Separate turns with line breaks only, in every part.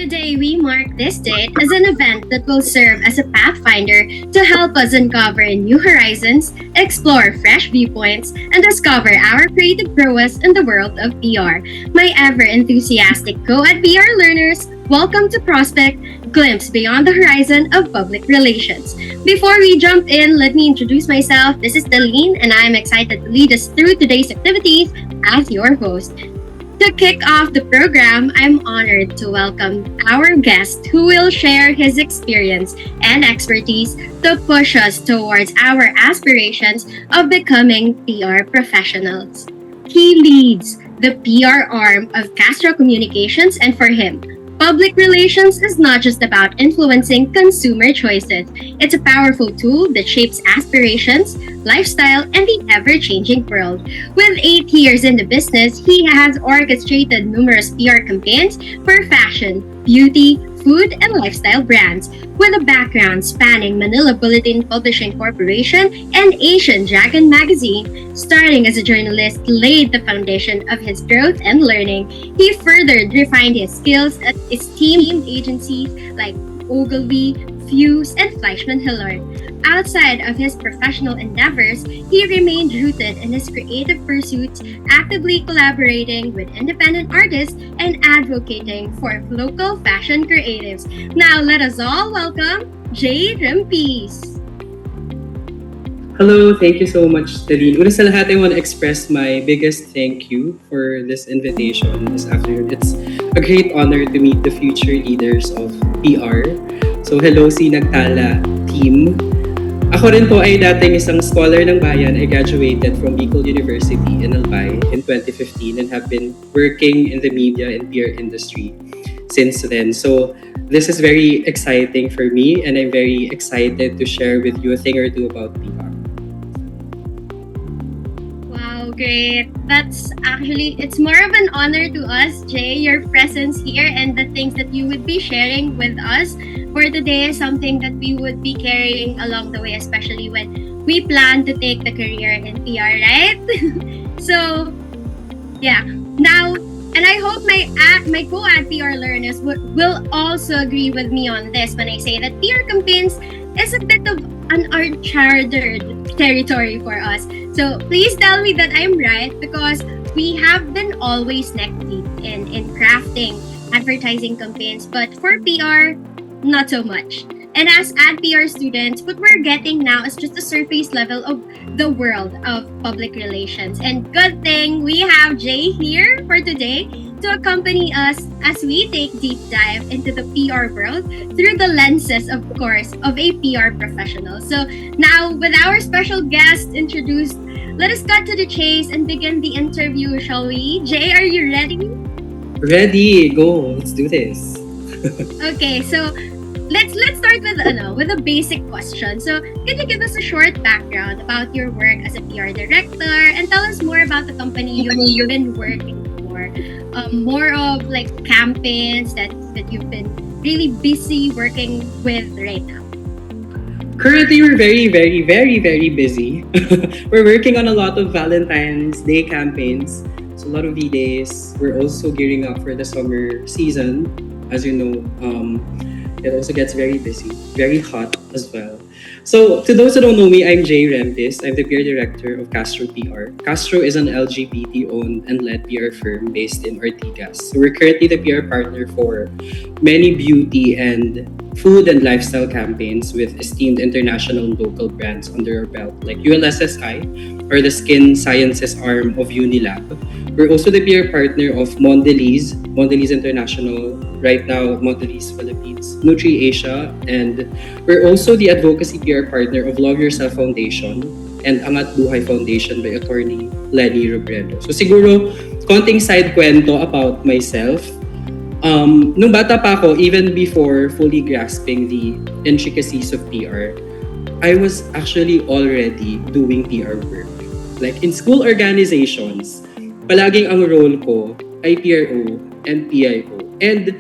Today, we mark this date as an event that will serve as a pathfinder to help us uncover new horizons, explore fresh viewpoints, and discover our creative prowess in the world of PR. My ever enthusiastic co-ed PR learners, welcome to Prospect, Glimpse Beyond the Horizon of Public Relations. Before we jump in, let me introduce myself. This is Deline, and I am excited to lead us through today's activities as your host. To kick off the program, I'm honored to welcome our guest who will share his experience and expertise to push us towards our aspirations of becoming PR professionals. He leads the PR arm of Castro Communications, and for him, public relations is not just about influencing consumer choices. It's a powerful tool that shapes aspirations, lifestyle, and the ever-changing world. With 8 years in the business, he has orchestrated numerous PR campaigns for fashion, beauty, food, and lifestyle brands. With a background spanning Manila Bulletin Publishing Corporation and Asian Dragon Magazine, starting as a journalist laid the foundation of his growth and learning. He further refined his skills at esteemed agencies like Ogilvy, Fuse, and Fleischmann Hillard. Outside of his professional endeavors, he remained rooted in his creative pursuits, actively collaborating with independent artists and advocating for local fashion creatives. Now, let us all welcome Jay Rimpis.
Hello, thank you so much, Taline. Una sa lahat, I want to express my biggest thank you for this invitation this afternoon. It's a great honor to meet the future leaders of PR. So, hello si Nagtala team. Ako rin po ay dating isang scholar ng bayan. I graduated from Bicol University in Albay in 2015 and have been working in the media and PR industry since then. So this is very exciting for me and I'm very excited to share with you a thing or two about PR.
Wow, great. It's more of an honor to us, Jay, your presence here and the things that you would be sharing with us for today is something that we would be carrying along the way, especially when we plan to take the career in PR, right? So, yeah. Now, and I hope my co-ad PR learners will also agree with me on this when I say that PR campaigns is a bit of an uncharted territory for us. So please tell me that I'm right because we have been always neck deep in crafting advertising campaigns, but for PR, not so much. And as ad PR students, what we're getting now is just the surface level of the world of public relations. And good thing we have Jay here for today to accompany us as we take deep dive into the PR world through the lenses, of course, of a PR professional. So now, with our special guest introduced, let us cut to the chase and begin the interview, shall we? Jay, are you ready?
Ready, go, let's do this.
Okay, so let's start with a basic question. So, can you give us a short background about your work as a PR director and tell us more about the company you've been working for? More of like campaigns that you've been really busy working with right now.
Currently, we're very, very, very, very busy. We're working on a lot of Valentine's Day campaigns. So a lot of V-Days. We're also gearing up for the summer season. As you know, it also gets very busy, very hot as well. So, to those who don't know me, I'm Jay Rempis. I'm the PR director of Castro PR. Castro is an LGBT-owned and led PR firm based in Ortigas. So, we're currently the PR partner for many beauty and food and lifestyle campaigns with esteemed international and local brands under our belt, like ULSSI, or the skin sciences arm of Unilab. We're also the PR partner of Mondelez International, right now Mondelez Philippines, Nutri Asia, and we're also the advocacy PR partner of Love Yourself Foundation and Angat Buhay Foundation by attorney Lenny Robredo. So siguro, konting side kwento about myself. Nung bata pa ako, even before fully grasping the intricacies of PR, I was actually already doing PR work. Like in school organizations, palaging ang role ko ay PRO and PIO. And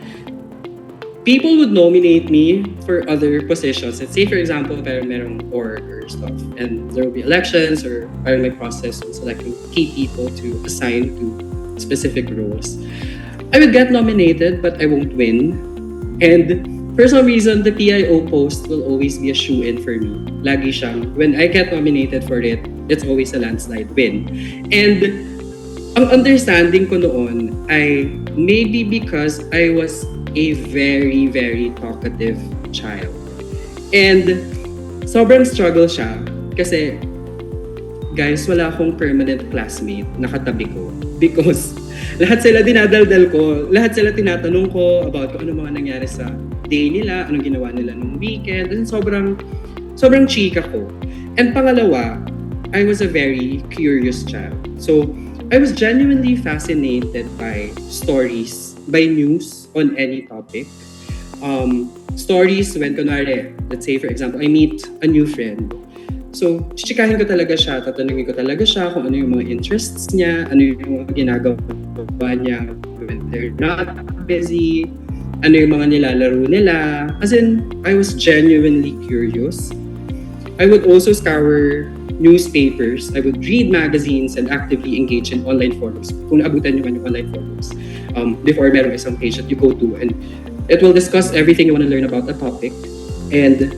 people would nominate me for other positions. Let's say, for example, parang merong org or stuff. And there will be elections or parang may process on selecting key people to assign to specific roles. I would get nominated, but I won't win. And for some reason, the PIO post will always be a shoe-in for me. Lagi siyang, when I get nominated for it, it's always a landslide win. And ang understanding ko noon ay maybe because I was a very, very talkative child. And sobrang struggle siya kasi guys, wala akong permanent classmate na katabi ko because lahat sila dinadaldal ko, lahat sila tinatanong ko about kung ano mga nangyari sa day nila, anong ginawa nila nung weekend. And sobrang chika ko. And pangalawa, I was a very curious child. So, I was genuinely fascinated by stories, by news on any topic. Stories when, kunwari, let's say for example, I meet a new friend. So, chichikahin ko talaga siya, tatanungin ko talaga siya kung ano yung mga interests niya, ano yung mga ginagawa niya when they're not busy, ano yung mga nilalaro nila. As in, I was genuinely curious. I would also scour newspapers. I would read magazines and actively engage in online forums. Kung naabutan niyo man yung online forums. Before, meron isang page that you go to and it will discuss everything you want to learn about the topic. And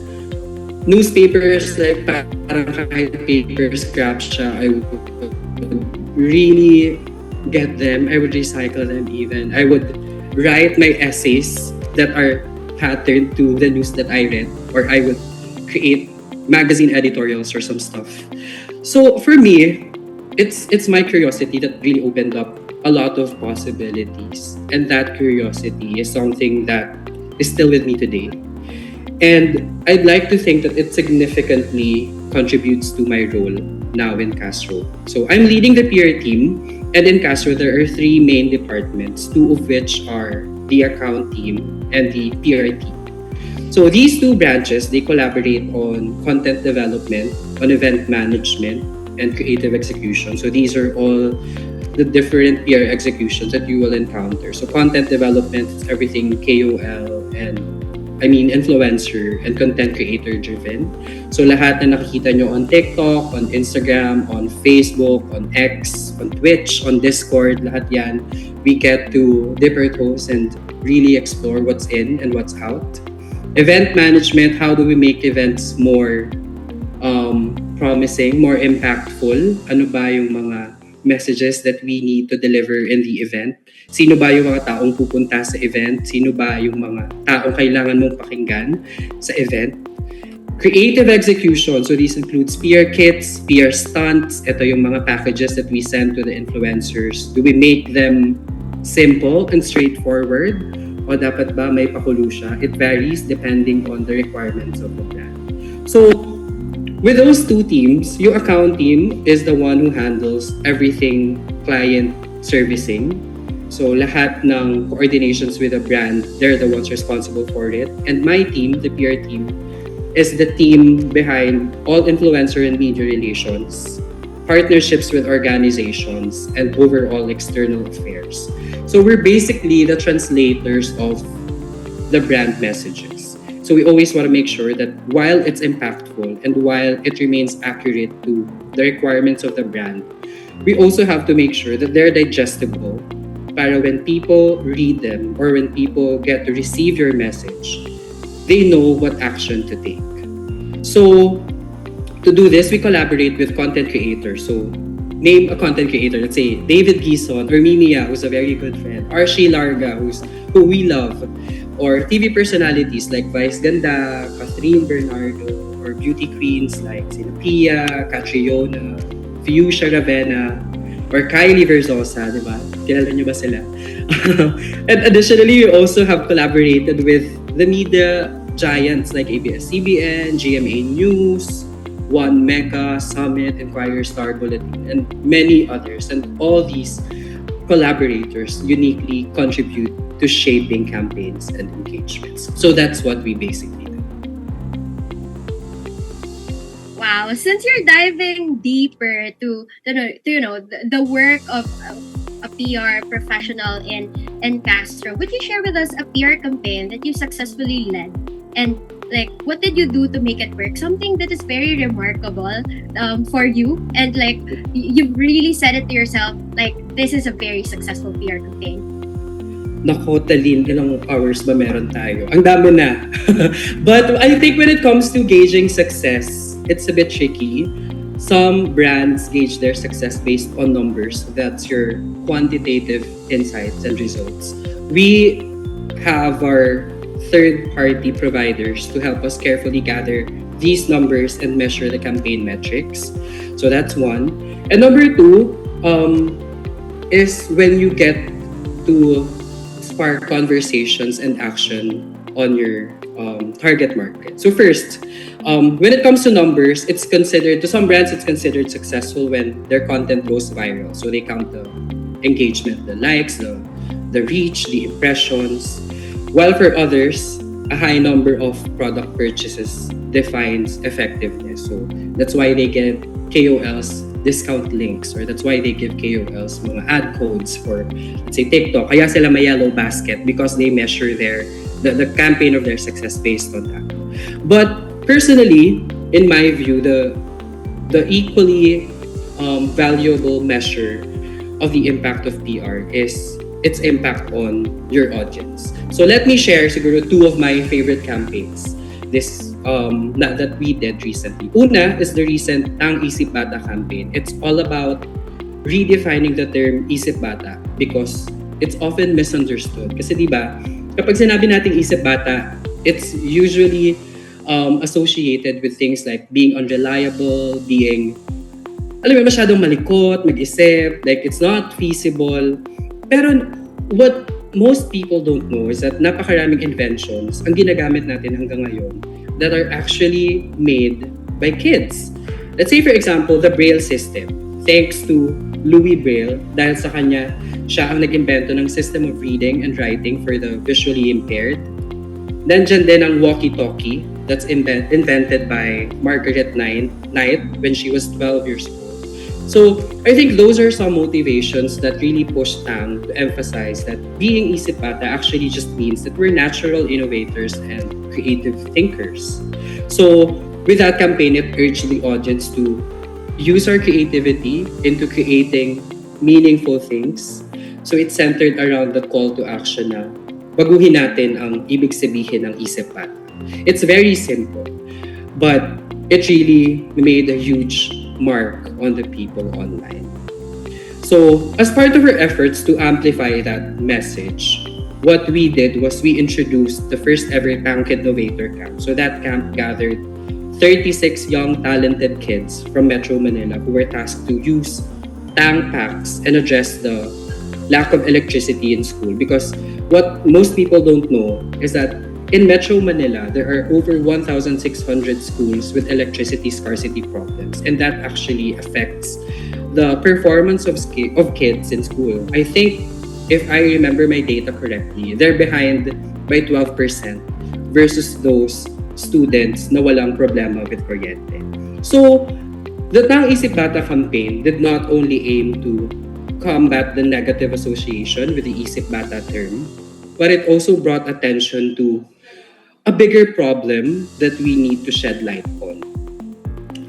newspapers, like parang kahit paper scrap siya, I would really get them. I would recycle them even. I would write my essays that are patterned to the news that I read, or I would create magazine editorials or some stuff. So for me, it's my curiosity that really opened up a lot of possibilities. And that curiosity is something that is still with me today. And I'd like to think that it significantly contributes to my role now in Castro. So I'm leading the PR team, and in Castro there are 3 main departments, 2 of which are the account team and the PR team. So these 2 branches, they collaborate on content development, on event management, and creative execution. So these are all the different PR executions that you will encounter. So content development is everything KOL and influencer and content creator driven. So lahat na nakikita nyo on TikTok, on Instagram, on Facebook, on X, on Twitch, on Discord, lahat yan, we get to dip our toes and really explore what's in and what's out. Event management, how do we make events more promising, more impactful? Ano ba yung mga messages that we need to deliver in the event? Sino ba yung mga taong pupunta sa event? Sino ba yung mga taong kailangan mong pakinggan sa event? Creative execution. So these includes PR kits, PR stunts. Ito yung mga packages that we send to the influencers. Do we make them simple and straightforward? O dapat ba may pakulo siya? It varies depending on the requirements of the brand. So, with those 2 teams, yung account team is the one who handles everything client servicing. So, lahat ng coordinations with a brand, they're the ones responsible for it. And my team, the PR team, is the team behind all influencer and media relations, partnerships with organizations, and overall external affairs. So we're basically the translators of the brand messages. So we always want to make sure that while it's impactful and while it remains accurate to the requirements of the brand, we also have to make sure that they're digestible para when people read them or when people get to receive your message, they know what action to take. So to do this, we collaborate with content creators. So name a content creator, let's say David Gison or Mimia, who's a very good friend, Archie Larga, who we love, or TV personalities like Vice Ganda, Catherine Bernardo, or beauty queens like Pia, Catriona, Fuchsia Ravenna, or Kylie Verzosa, di ba? Kilala niyo ba sila? And additionally, we also have collaborated with the media giants like ABS-CBN, GMA News, One Mega, Summit, Inquirer, Star Bulletin, and many others. And all these collaborators uniquely contribute to shaping campaigns and engagements. So that's what we basically do.
Wow, since you're diving deeper to the work of a PR professional in Castro, would you share with us a PR campaign that you successfully led? And like, what did you do to make it work? Something that is very remarkable for you, and like you've really said it to yourself, like this is a very successful PR campaign.
Nako, Talin, ilang hours ba meron tayo? Ang dami na. But I think when it comes to gauging success, it's a bit tricky. Some brands gauge their success based on numbers. That's your quantitative insights and results. We have our third-party providers to help us carefully gather these numbers and measure the campaign metrics. So that's one. And number two is when you get to spark conversations and action on your target market. So first, when it comes to numbers, it's considered, to some brands, it's considered successful when their content goes viral. So they count the engagement, the likes, the reach, the impressions. While for others, a high number of product purchases defines effectiveness. So that's why they get KOLs discount links, or that's why they give KOLs mga ad codes for, let's say, TikTok. Kaya sila may yellow basket because they measure the campaign of their success based on that. But personally, in my view, the equally valuable measure of the impact of PR is its impact on your audience. So let me share siguro two of my favorite campaigns that we did recently. Una is the recent Ang Isip Bata campaign. It's all about redefining the term Isip Bata because it's often misunderstood. Kasi di ba, kapag sinabi nating Isip Bata, it's usually associated with things like being unreliable, being, alam mo, masyadong malikot, mag-isip, like it's not feasible. Pero what most people don't know is that napakaraming inventions ang ginagamit natin hanggang ngayon that are actually made by kids. Let's say, for example, the Braille system. Thanks to Louis Braille, dahil sa kanya, siya ang nag-invento ng system of reading and writing for the visually impaired. Nandyan din ang walkie-talkie that's invented by Margaret Knight when she was 12 years old. So I think those are some motivations that really push Tang to emphasize that being Isip Bata actually just means that we're natural innovators and creative thinkers. So with that campaign, it urged the audience to use our creativity into creating meaningful things. So it's centered around the call to action na baguhin natin ang ibig sabihin ng Isip Bata. It's very simple, but it really made a huge mark on the people online. So, as part of our efforts to amplify that message, what we did was we introduced the first ever Tang Innovator Camp. So that camp gathered 36 young talented kids from Metro Manila who were tasked to use Tang packs and address the lack of electricity in school. Because what most people don't know is that in Metro Manila, there are over 1,600 schools with electricity scarcity problems, and that actually affects the performance of kids in school. I think, if I remember my data correctly, they're behind by 12% versus those students na walang problema with kuryente. So, the Tang Isip Bata campaign did not only aim to combat the negative association with the Isip Bata term, but it also brought attention to a bigger problem that we need to shed light on.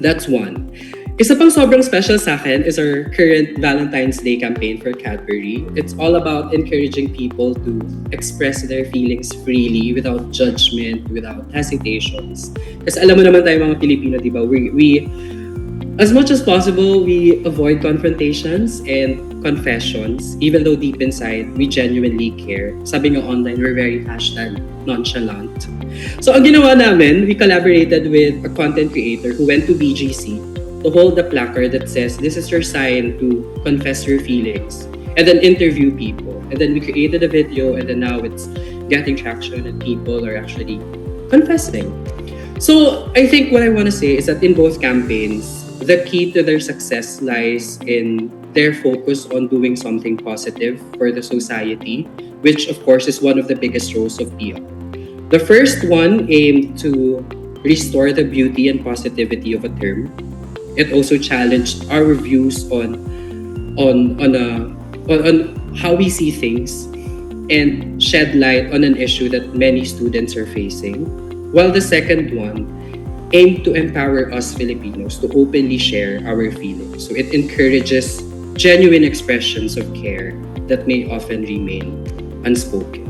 That's one. Isa pang sobrang special sa akin is our current Valentine's Day campaign for Cadbury. It's all about encouraging people to express their feelings freely without judgment, without hesitations. Kasi alam mo naman tayo mga Pilipino, di ba? We as much as possible, we avoid confrontations and confessions, even though deep inside, we genuinely care. Sabi nga online, we're very #nonchalant. So ang ginawa namin, we collaborated with a content creator who went to BGC to hold a placard that says, "This is your sign to confess your feelings," and then interview people. And then we created a video, and then now it's getting traction and people are actually confessing. So I think what I want to say is that in both campaigns, the key to their success lies in their focus on doing something positive for the society, which of course is one of the biggest roles of PR. The first one aimed to restore the beauty and positivity of a term. It also challenged our views on how we see things and shed light on an issue that many students are facing. While the second one aimed to empower us Filipinos to openly share our feelings. So it encourages genuine expressions of care that may often remain unspoken.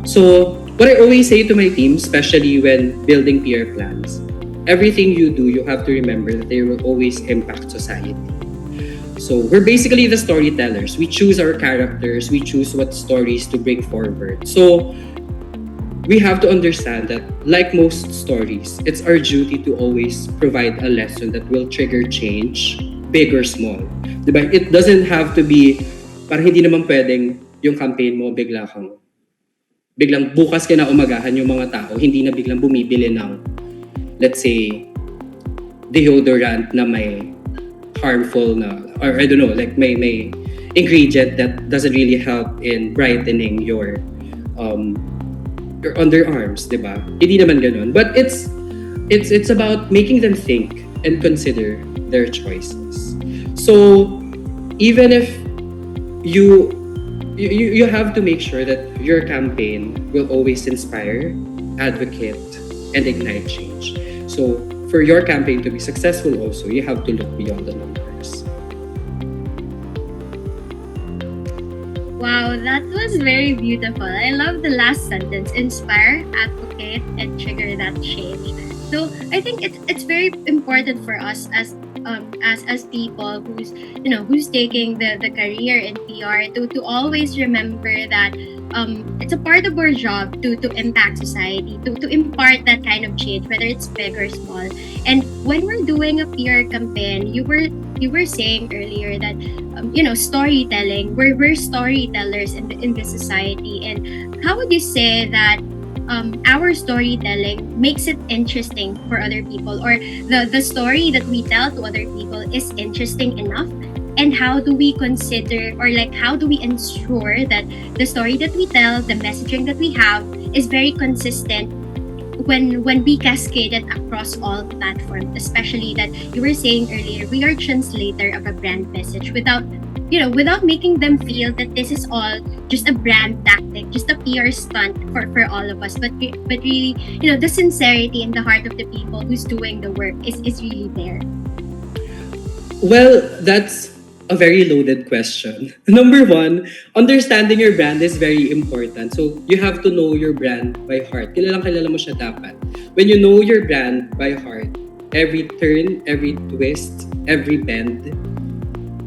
So, what I always say to my team, especially when building PR plans, everything you do, you have to remember that they will always impact society. So, we're basically the storytellers. We choose our characters, we choose what stories to bring forward. So, we have to understand that, like most stories, it's our duty to always provide a lesson that will trigger change, big or small. Diba? It doesn't have to be, parang hindi naman pwedeng yung campaign mo biglang bukas ka na umagahan yung mga tao, hindi na biglang bumibili ng, let's say, deodorant na may harmful na, or I don't know, like may ingredient that doesn't really help in brightening your underarms, di ba? Hindi naman ganun. But it's about making them think and consider their choices. So even if you have to make sure that your campaign will always inspire, advocate, and ignite change. So for your campaign to be successful also, you have to look beyond the numbers.
Wow, that was very beautiful. I love the last sentence: inspire, advocate, and trigger that change. So I think it's very important for us as people who's taking the career in PR to always remember that it's a part of our job to impact society, to impart that kind of change, whether it's big or small. And when we're doing a PR campaign, you were saying earlier that storytelling, we're storytellers in the society. And how would you say that our storytelling makes it interesting for other people, or the story that we tell to other people is interesting enough? And how do we consider, or like how do we ensure that the story that we tell, the messaging that we have, is very consistent when we cascade it across all platforms? Especially that you were saying earlier, we are translator of a brand message without making them feel that this is all just a brand tactic, just a PR stunt for all of us. But really, the sincerity in the heart of the people who's doing the work is really there.
Well, that's a very loaded question. Number one, understanding your brand is very important. So you have to know your brand by heart. Kilala mo siya dapat. When you know your brand by heart, every turn, every twist, every bend,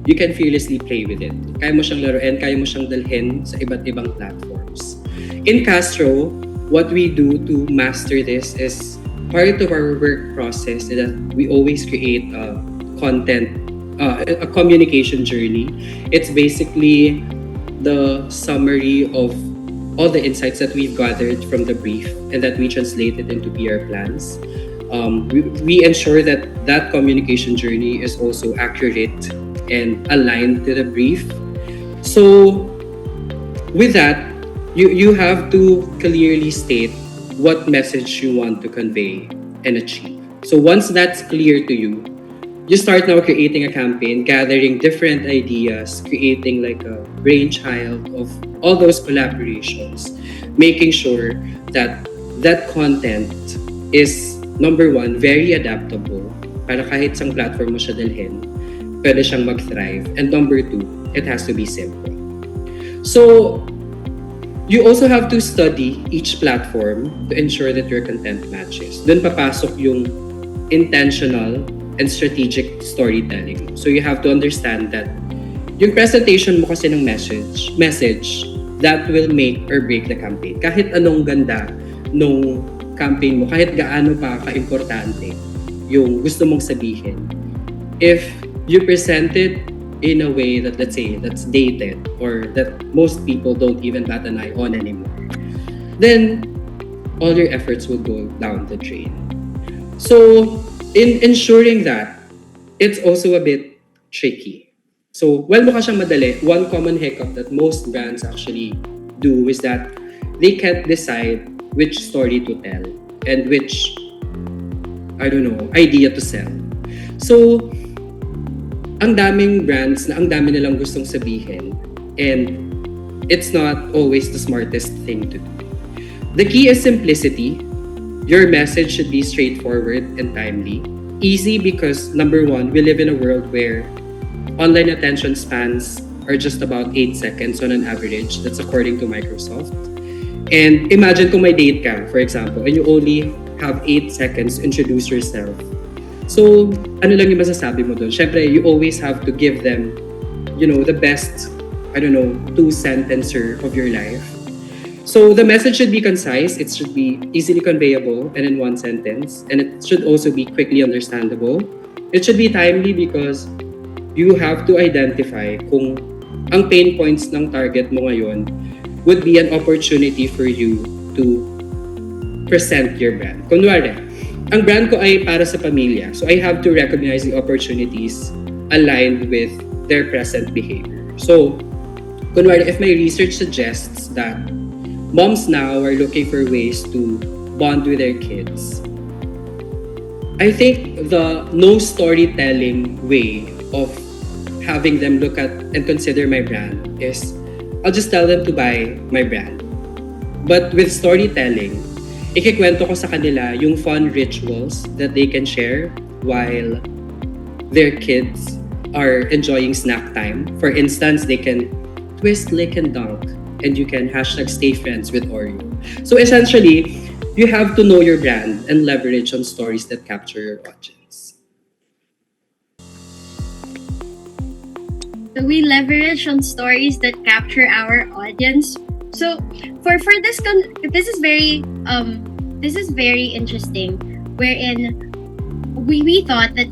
you can fearlessly play with it. Kaya mo siyang laruin, kaya mo siyang dalhin sa iba't ibang platforms. In Castro, what we do to master this is part of our work process is that we always create a communication journey. It's basically the summary of all the insights that we've gathered from the brief and that we translated into PR plans. We ensure that communication journey is also accurate and aligned to the brief. So with that, you have to clearly state what message you want to convey and achieve. So once that's clear to you, you start now creating a campaign, gathering different ideas, creating like a brainchild of all those collaborations, making sure that content is, number one, very adaptable, para kahit sang platform mo siya dalhin, pwede siyang mag-thrive. And number two, it has to be simple. So you also have to study each platform to ensure that your content matches. Doon papasok yung intentional and strategic storytelling. So you have to understand that yung presentation mo kasi ng message that will make or break the campaign. Kahit anong ganda nung campaign mo, kahit gaano pa ka-importante yung gusto mong sabihin, if you present it in a way that, let's say, that's dated or that most people don't even bat an eye on anymore, then all your efforts will go down the drain. So in ensuring that, it's also a bit tricky. So, while mukha siyang madali, one common hiccup that most brands actually do is that they can't decide which story to tell and which, idea to sell. So, ang daming brands na ang dami nilang gustong sabihin, and it's not always the smartest thing to do. The key is simplicity. Your message should be straightforward and timely. Easy because, number one, we live in a world where online attention spans are just about 8 seconds on an average. That's according to Microsoft. And imagine kung may date ka, for example, and you only have 8 seconds to introduce yourself. So, ano lang yung masasabi mo doon? Syempre, you always have to give them, the best, I don't know, two-sentencer of your life. So the message should be concise, it should be easily conveyable and in one sentence, and it should also be quickly understandable. It should be timely because you have to identify kung ang pain points ng target mo ngayon would be an opportunity for you to present your brand. Kunwari, ang brand ko ay para sa pamilya, so I have to recognize the opportunities aligned with their present behavior. So, kunwari, if my research suggests that moms now are looking for ways to bond with their kids, I think the no storytelling way of having them look at and consider my brand is I'll just tell them to buy my brand. But with storytelling, ikikwento ko sa kanila yung fun rituals that they can share while their kids are enjoying snack time. For instance, they can twist, lick, and dunk, and you can hashtag stay friends with Oreo. So essentially, you have to know your brand and leverage on stories that capture your audience.
So we leverage on stories that capture our audience. So for this is very interesting, wherein we thought that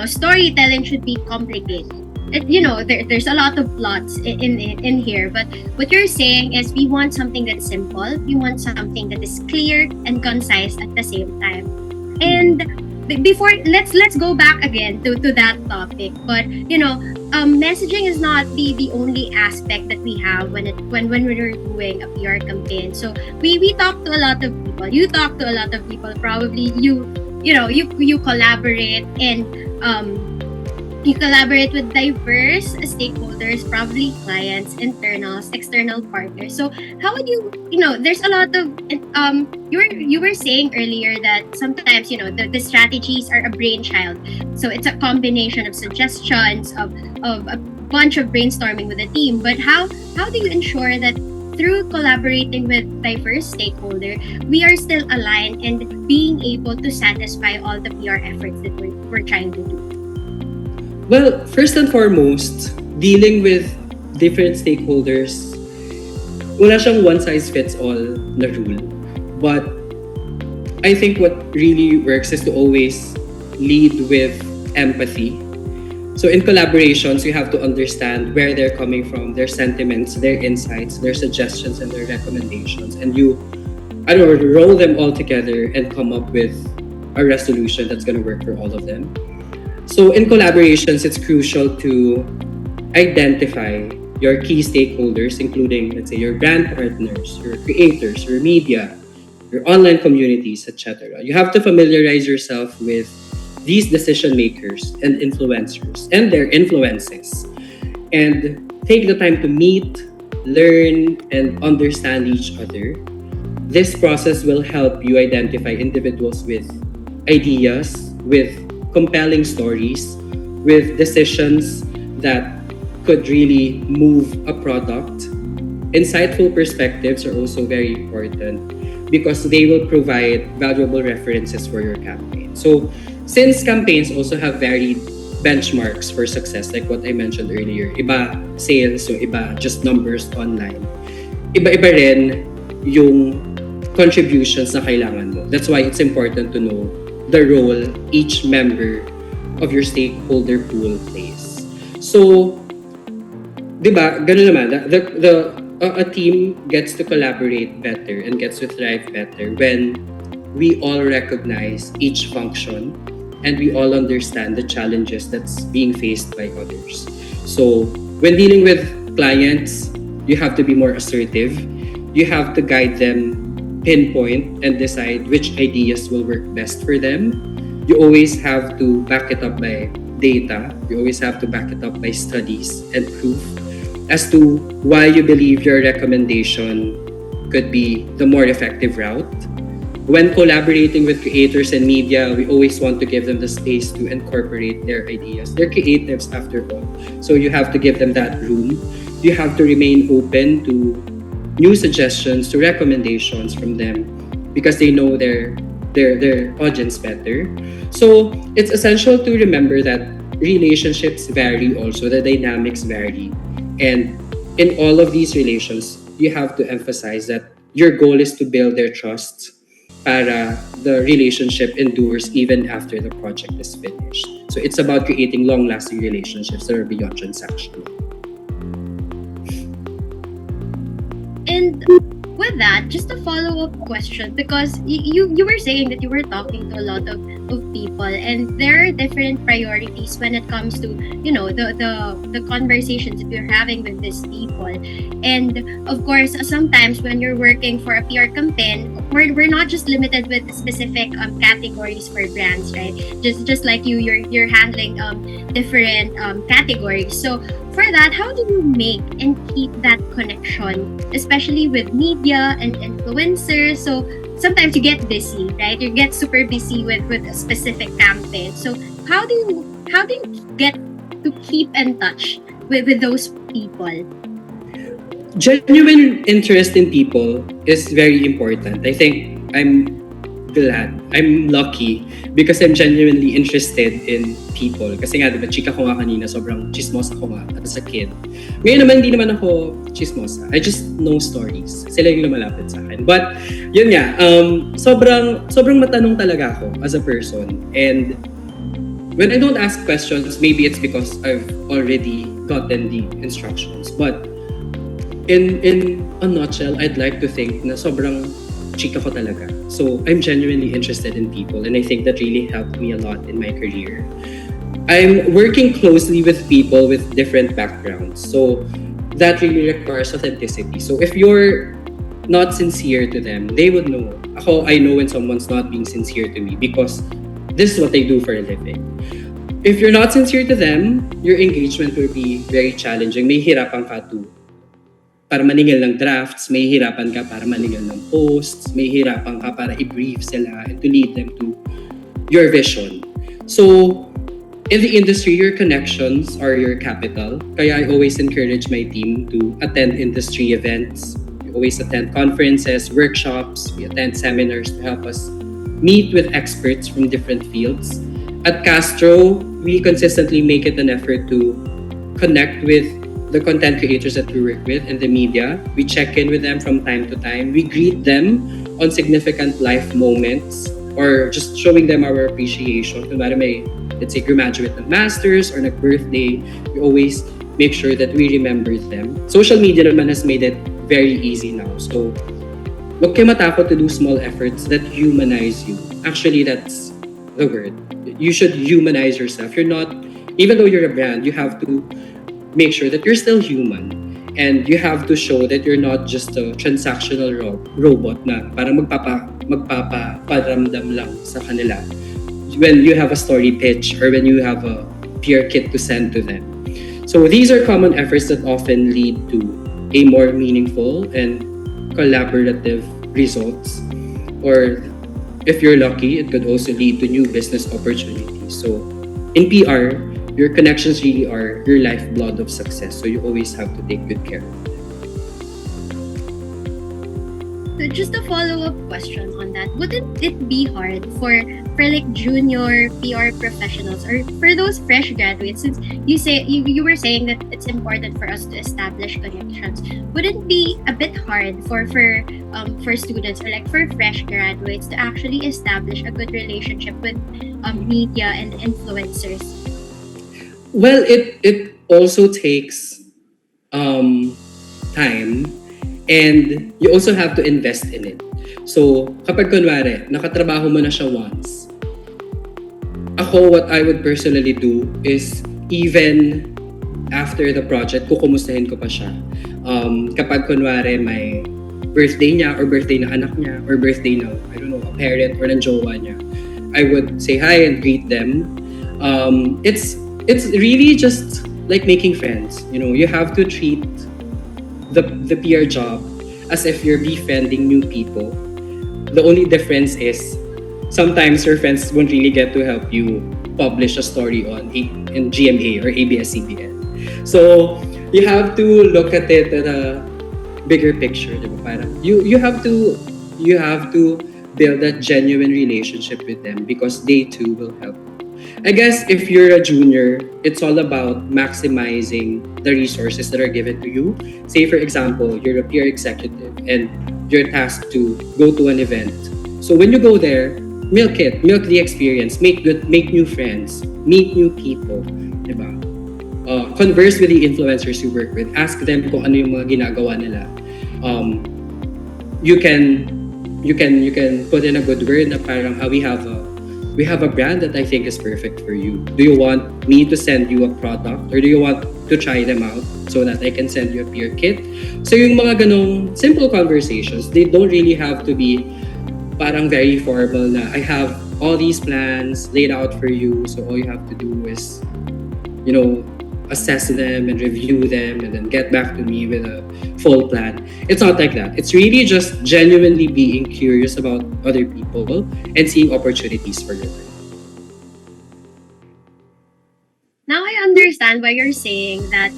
storytelling should be complicated. There's a lot of plots in here, but what you're saying is we want something that's simple, we want something that is clear and concise at the same time. And before, let's go back again to that topic. But messaging is not the only aspect that we have when we're doing a PR campaign. So we talk to a lot of people. You talk to a lot of people. Probably you collaborate and you collaborate with diverse stakeholders, probably clients, internals, external partners. So how would there's a lot of you were saying earlier that sometimes the strategies are a brainchild. So it's a combination of suggestions of a bunch of brainstorming with the team. But how do you ensure that through collaborating with diverse stakeholders, we are still aligned and being able to satisfy all the PR efforts that we're trying to do?
Well, first and foremost, dealing with different stakeholders, wala siyang one-size-fits-all na rule. But I think what really works is to always lead with empathy. So in collaborations, you have to understand where they're coming from, their sentiments, their insights, their suggestions, and their recommendations. And you, roll them all together and come up with a resolution that's going to work for all of them. So in collaborations, it's crucial to identify your key stakeholders, including, let's say, your brand partners, your creators, your media, your online communities, etc. You have to familiarize yourself with these decision makers and influencers and their influences, and take the time to meet, learn, and understand each other. This process will help you identify individuals with ideas, with compelling stories, with decisions that could really move a product. Insightful perspectives are also very important because they will provide valuable references for your campaign. So since campaigns also have varied benchmarks for success, like what I mentioned earlier, iba sales, so iba just numbers online. Iba-iba rin yung contributions na kailangan mo. That's why it's important to know the role each member of your stakeholder pool plays. So, di ba, ganun naman, a team gets to collaborate better and gets to thrive better when we all recognize each function and we all understand the challenges that's being faced by others. So, when dealing with clients, you have to be more assertive. You have to guide them, pinpoint, and decide which ideas will work best for them. You always have to back it up by data. You always have to back it up by studies and proof as to why you believe your recommendation could be the more effective route. when collaborating with creators and media, we always want to give them the space to incorporate their ideas. They're creatives after all. So you have to give them that room. You have to remain open to new suggestions, to recommendations from them because they know their audience better. So it's essential to remember that relationships vary also, the dynamics vary. And in all of these relations, you have to emphasize that your goal is to build their trust para the relationship endures even after the project is finished. So it's about creating long-lasting relationships that are beyond transactional.
And with that, just a follow-up question, because you were saying that you were talking to a lot of people, and there are different priorities when it comes to, you know, the conversations that you're having with these people. And of course, sometimes when you're working for a PR campaign, we're not just limited with specific categories for brands, right? Just like you're handling different categories. So for that, how do you make and keep that connection, especially with media and influencers? So sometimes you get busy, right? You get super busy with a specific campaign. So how do you get to keep in touch with those people?
Genuine interest in people is very important. I think I'm lucky because I'm genuinely interested in people. Kasi nga, di ba, chika ko nga kanina, sobrang chismosa ko nga as a kid. Ngayon naman, hindi naman ako chismosa. I just know stories. Sila yung lumalapit sa akin. But, yun nga, sobrang matanong talaga ako as a person. And when I don't ask questions, maybe it's because I've already gotten the instructions. But, in a nutshell, I'd like to think na sobrang chika ko talaga. So I'm genuinely interested in people, and I think that really helped me a lot in my career. I'm working closely with people with different backgrounds, so that really requires authenticity. So if you're not sincere to them, they would know. I know when someone's not being sincere to me because this is what they do for a living. If you're not sincere to them, your engagement will be very challenging. May hirapan ka to para maningil ng drafts, may hirapan ka para maningil ng posts, may hirapan ka para i-brief sila and to lead them to your vision. So, in the industry, your connections are your capital. Kaya I always encourage my team to attend industry events. We always attend conferences, workshops, we attend seminars to help us meet with experts from different fields. At Castro, we consistently make it an effort to connect with the content creators that we work with and the media. We check in with them from time to time. We greet them on significant life moments or just showing them our appreciation. Kunwari may, let's say, graduate ng masters or nag-birthday, we always make sure that we remember them. Social media naman has made it very easy now. So, huwag kayo matakot to do small efforts that humanize you. Actually, that's the word. You should humanize yourself. You're not, even though you're a brand, you have to make sure that you're still human, and you have to show that you're not just a transactional robot na parang magpaparamdam lang sa kanila when you have a story pitch or when you have a PR kit to send to them. So these are common efforts that often lead to a more meaningful and collaborative results, or if you're lucky, it could also lead to new business opportunities. So in PR, your connections really are your lifeblood of success. So you always have to take good care of them.
So just a follow-up question on that. Wouldn't it be hard for like junior PR professionals or for those fresh graduates, since you were saying that it's important for us to establish connections? Would it be a bit hard for students or like for fresh graduates to actually establish a good relationship with media and influencers?
Well, it also takes time, and you also have to invest in it. So, kapag kunwari, nakatrabaho mo na siya once, what I would personally do is even after the project, kukumustahin ko pa siya. Kapag kunwari may birthday niya or birthday ng anak niya or birthday ng, I don't know, a parent or ng jowa niya, I would say hi and greet them. It's really just like making friends. You know, you have to treat the PR job as if you're befriending new people. The only difference is sometimes your friends won't really get to help you publish a story in GMA or ABS-CBN. So you have to look at it at a bigger picture, di ba? Parang you have to build that genuine relationship with them because they too will help. I guess if you're a junior, it's all about maximizing the resources that are given to you. Say for example, you're a peer executive and you're tasked to go to an event. So when you go there, milk the experience, make new friends, meet new people, diba? Converse with the influencers you work with, ask them kung ano yung mga ginagawa nila. You can put in a good word na parang we have a brand that I think is perfect for you. Do you want me to send you a product or do you want to try them out so that I can send you a peer kit? So yung mga ganong simple conversations, they don't really have to be parang very formal na I have all these plans laid out for you, so all you have to do is, assess them and review them and then get back to me with a full plan. It's not like that. It's really just genuinely being curious about other people and seeing opportunities for your life.
Now I understand why you're saying that,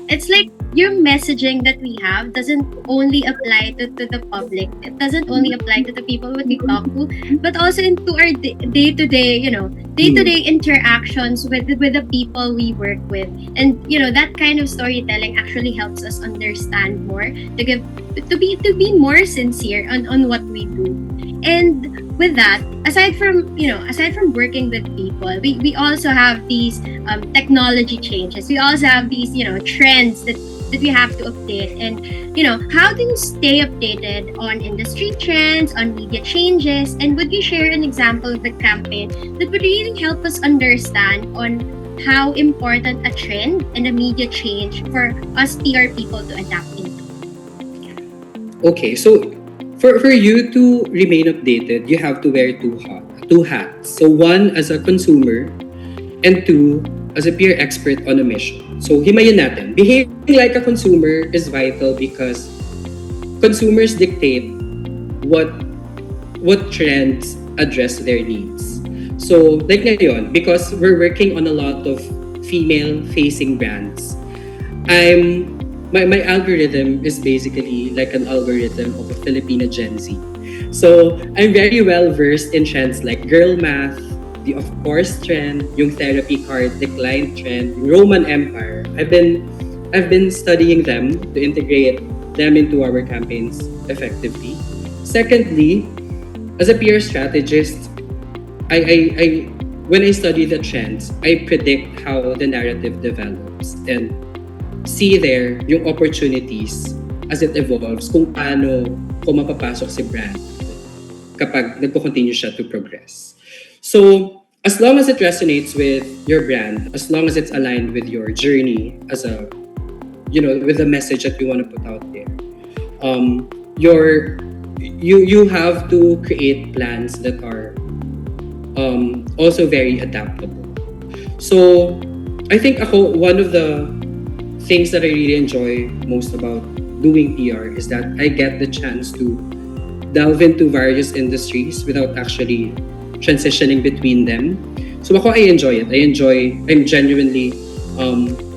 it's like your messaging that we have doesn't only apply to the public. It doesn't only apply to the people that we talk to, but also into our day-to-day, day-to-day interactions with the people we work with. And, that kind of storytelling actually helps us understand more, to be more sincere on what we do. And with that, aside from working with people, we also have these technology changes. We also have these trends that we have to update. And how do you stay updated on industry trends, on media changes? And would you share an example of a campaign that would really help us understand on how important a trend and a media change for us PR people to adapt into?
Okay, so for you to remain updated, you have to wear two hats. So one as a consumer and two as a peer expert on a mission. So himayin natin. Behaving like a consumer is vital because consumers dictate what trends address their needs. So like ngayon, because we're working on a lot of female-facing brands, my algorithm is basically like an algorithm of a Filipina Gen Z. So I'm very well versed in trends like girl math, the of course trend, yung therapy card decline trend, yung Roman Empire. I've been studying them to integrate them into our campaigns effectively. Secondly, as a PR strategist, I when I study the trends, I predict how the narrative develops and see there yung opportunities as it evolves kung mapapasok si brand kapag nagko-continue siya to progress. So, as long as it resonates with your brand, as long as it's aligned with your journey as with the message that you want to put out there, you have to create plans that are also very adaptable. So, I think one of the things that I really enjoy most about doing PR is that I get the chance to delve into various industries without actually transitioning between them. So I enjoy it. I'm genuinely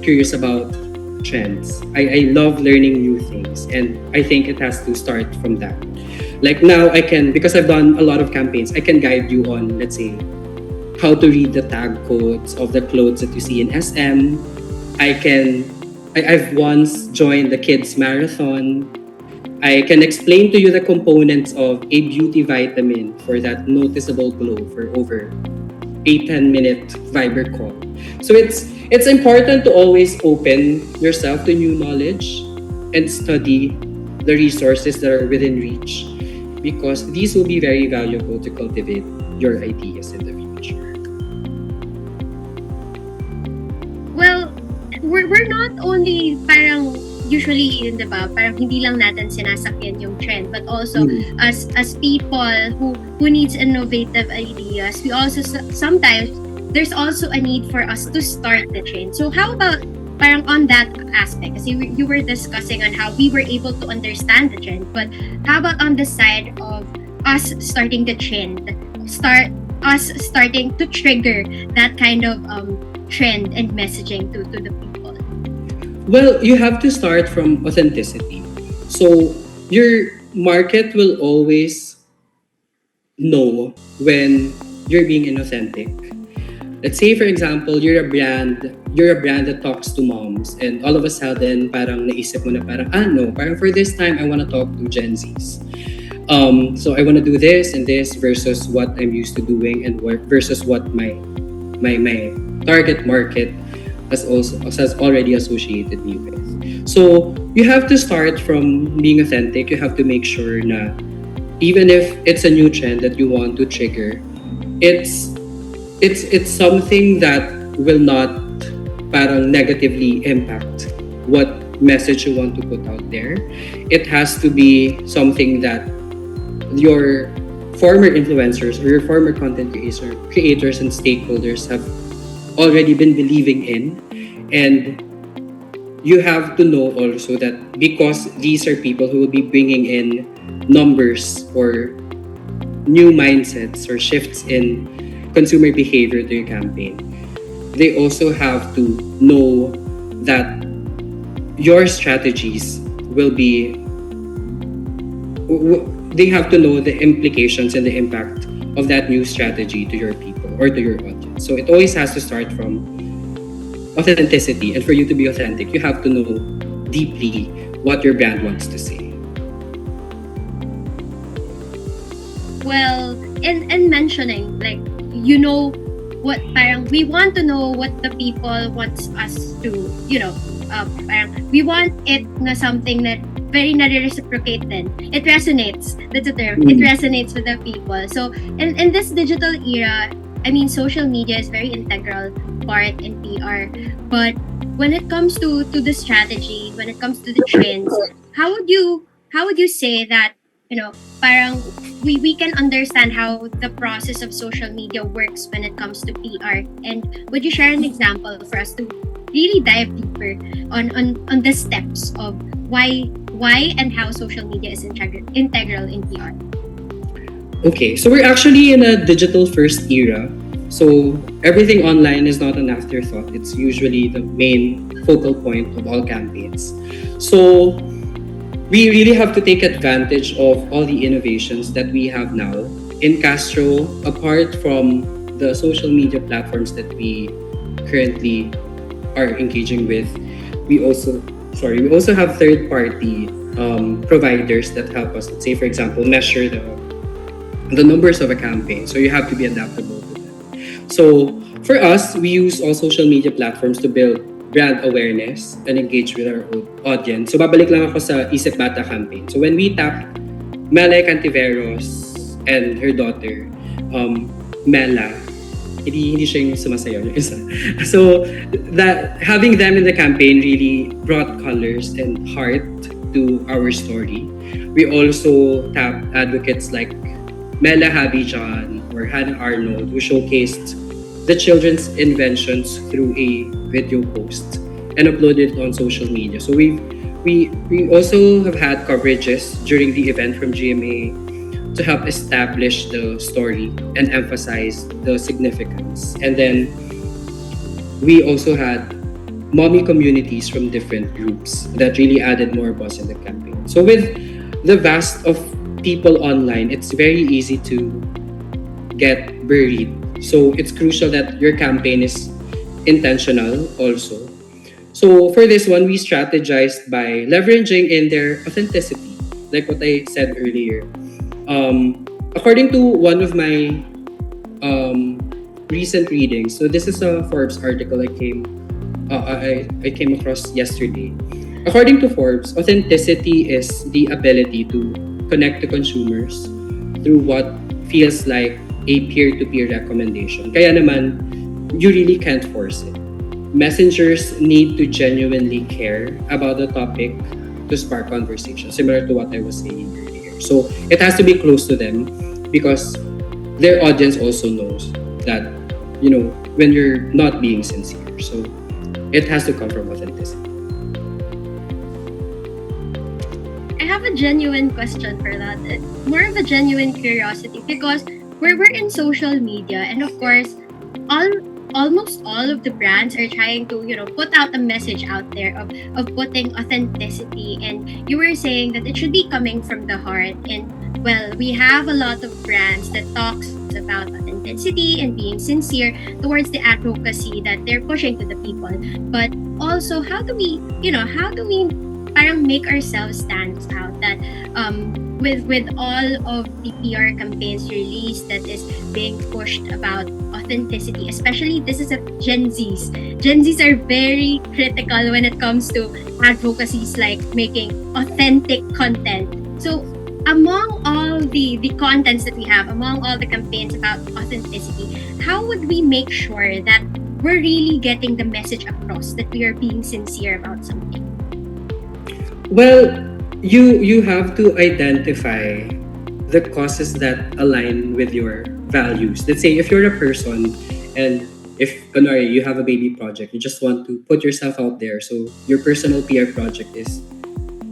curious about trends. I love learning new things and I think it has to start from that. Like now because I've done a lot of campaigns, I can guide you on, let's say, how to read the tag codes of the clothes that you see in SM. I've once joined the kids marathon. I can explain to you the components of a beauty vitamin for that noticeable glow for over 8-10 minute Viber call. So it's important to always open yourself to new knowledge and study the resources that are within reach because these will be very valuable to cultivate your ideas in the future.
Well, we're not only parang usually, diba, parang hindi lang natin sinasakyan yung trend, but also as people who needs innovative ideas, we also sometimes there's also a need for us to start the trend. So how about parang on that aspect? Kasi you were discussing on how we were able to understand the trend, but how about on the side of us starting the trend, start us starting to trigger that kind of trend and messaging to the people?
Well, you have to start from authenticity. So your market will always know when you're being inauthentic. Let's say for example, you're a brand that talks to moms, and all of a sudden parang naisip mo na parang no, parang for this time I want to talk to Gen Zs. So I want to do this and this versus what I'm used to doing and versus what my target market has already associated me with. So you have to start from being authentic. You have to make sure na even if it's a new trend that you want to trigger, it's it's something that will not parang negatively impact what message you want to put out there. It has to be something that your former influencers or your former content creators and stakeholders have already been believing in. And you have to know also that because these are people who will be bringing in numbers or new mindsets or shifts in consumer behavior to your campaign, they also have to know that your strategies will be they have to know the implications and the impact of that new strategy to your people or to your audience. So it always has to start from authenticity, and for you to be authentic you have to know deeply what your brand wants to say.
Well, in mentioning, like, you know, what parang we want to know what the people wants us to, parang we want it na something that very na-reciprocate din. It resonates. That's the term. It resonates with the people. So in this digital era, I mean, social media is very integral part in PR. But when it comes to the strategy, when it comes to the trends, how would you say that, parang we can understand how the process of social media works when it comes to PR? And would you share an example for us to really dive deeper on the steps of why and how social media is integral in PR?
Okay, so we're actually in a digital first era. So everything online is not an afterthought. It's usually the main focal point of all campaigns. So we really have to take advantage of all the innovations that we have now. In Castro, apart from the social media platforms that we currently are engaging with, we also have third party providers that help us, let's say for example, measure the numbers of a campaign. So you have to be adaptable to that. So for us, we use all social media platforms to build brand awareness and engage with our audience. So babalik lang ako sa Isip Bata campaign. So when we tapped Melay Cantiveros and her daughter, Mela, hindi siya yung sumasayaw yung isa. So that having them in the campaign really brought colors and heart to our story. We also tapped advocates like Mela Habijan or Hannah Arnold, who showcased the children's inventions through a video post and uploaded it on social media. So we also have had coverages during the event from GMA to help establish the story and emphasize the significance. And then we also had mommy communities from different groups that really added more buzz in the campaign. So with the vast of people online, it's very easy to get buried. So it's crucial that your campaign is intentional also. So for this one, we strategized by leveraging in their authenticity, like what I said earlier. According to one of my recent readings, so this is a Forbes article I came across yesterday. According to Forbes, authenticity is the ability to connect to consumers through what feels like a peer-to-peer recommendation. Kaya naman, you really can't force it. Messengers need to genuinely care about the topic to spark conversation, similar to what I was saying earlier. So it has to be close to them because their audience also knows that, when you're not being sincere. So it has to come from authenticity.
I have a genuine question for that. More of a genuine curiosity because we're in social media, and of course, all almost all of the brands are trying to put out a message out there of putting authenticity, and you were saying that it should be coming from the heart. And well, we have a lot of brands that talks about authenticity and being sincere towards the advocacy that they're pushing to the people. But also, how do we parang make ourselves stand out, that with all of the PR campaigns released that is being pushed about authenticity, especially this is a Gen Zs. Gen Zs are very critical when it comes to advocacies like making authentic content. So among all the contents that we have, among all the campaigns about authenticity, how would we make sure that we're really getting the message across that we are being sincere about something?
Well, you have to identify the causes that align with your values. Let's say if you're a person and if you have a baby project, you just want to put yourself out there. So your personal PR project is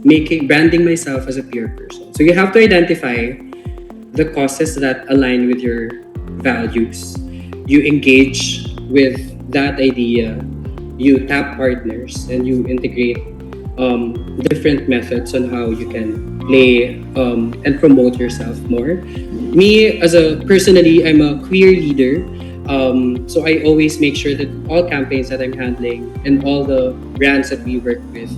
making branding myself as a PR person. So you have to identify the causes that align with your values. You engage with that idea, you tap partners, and you integrate different methods on how you can play and promote yourself more. Me, as a personally, I'm a queer leader. So I always make sure that all campaigns that I'm handling and all the brands that we work with,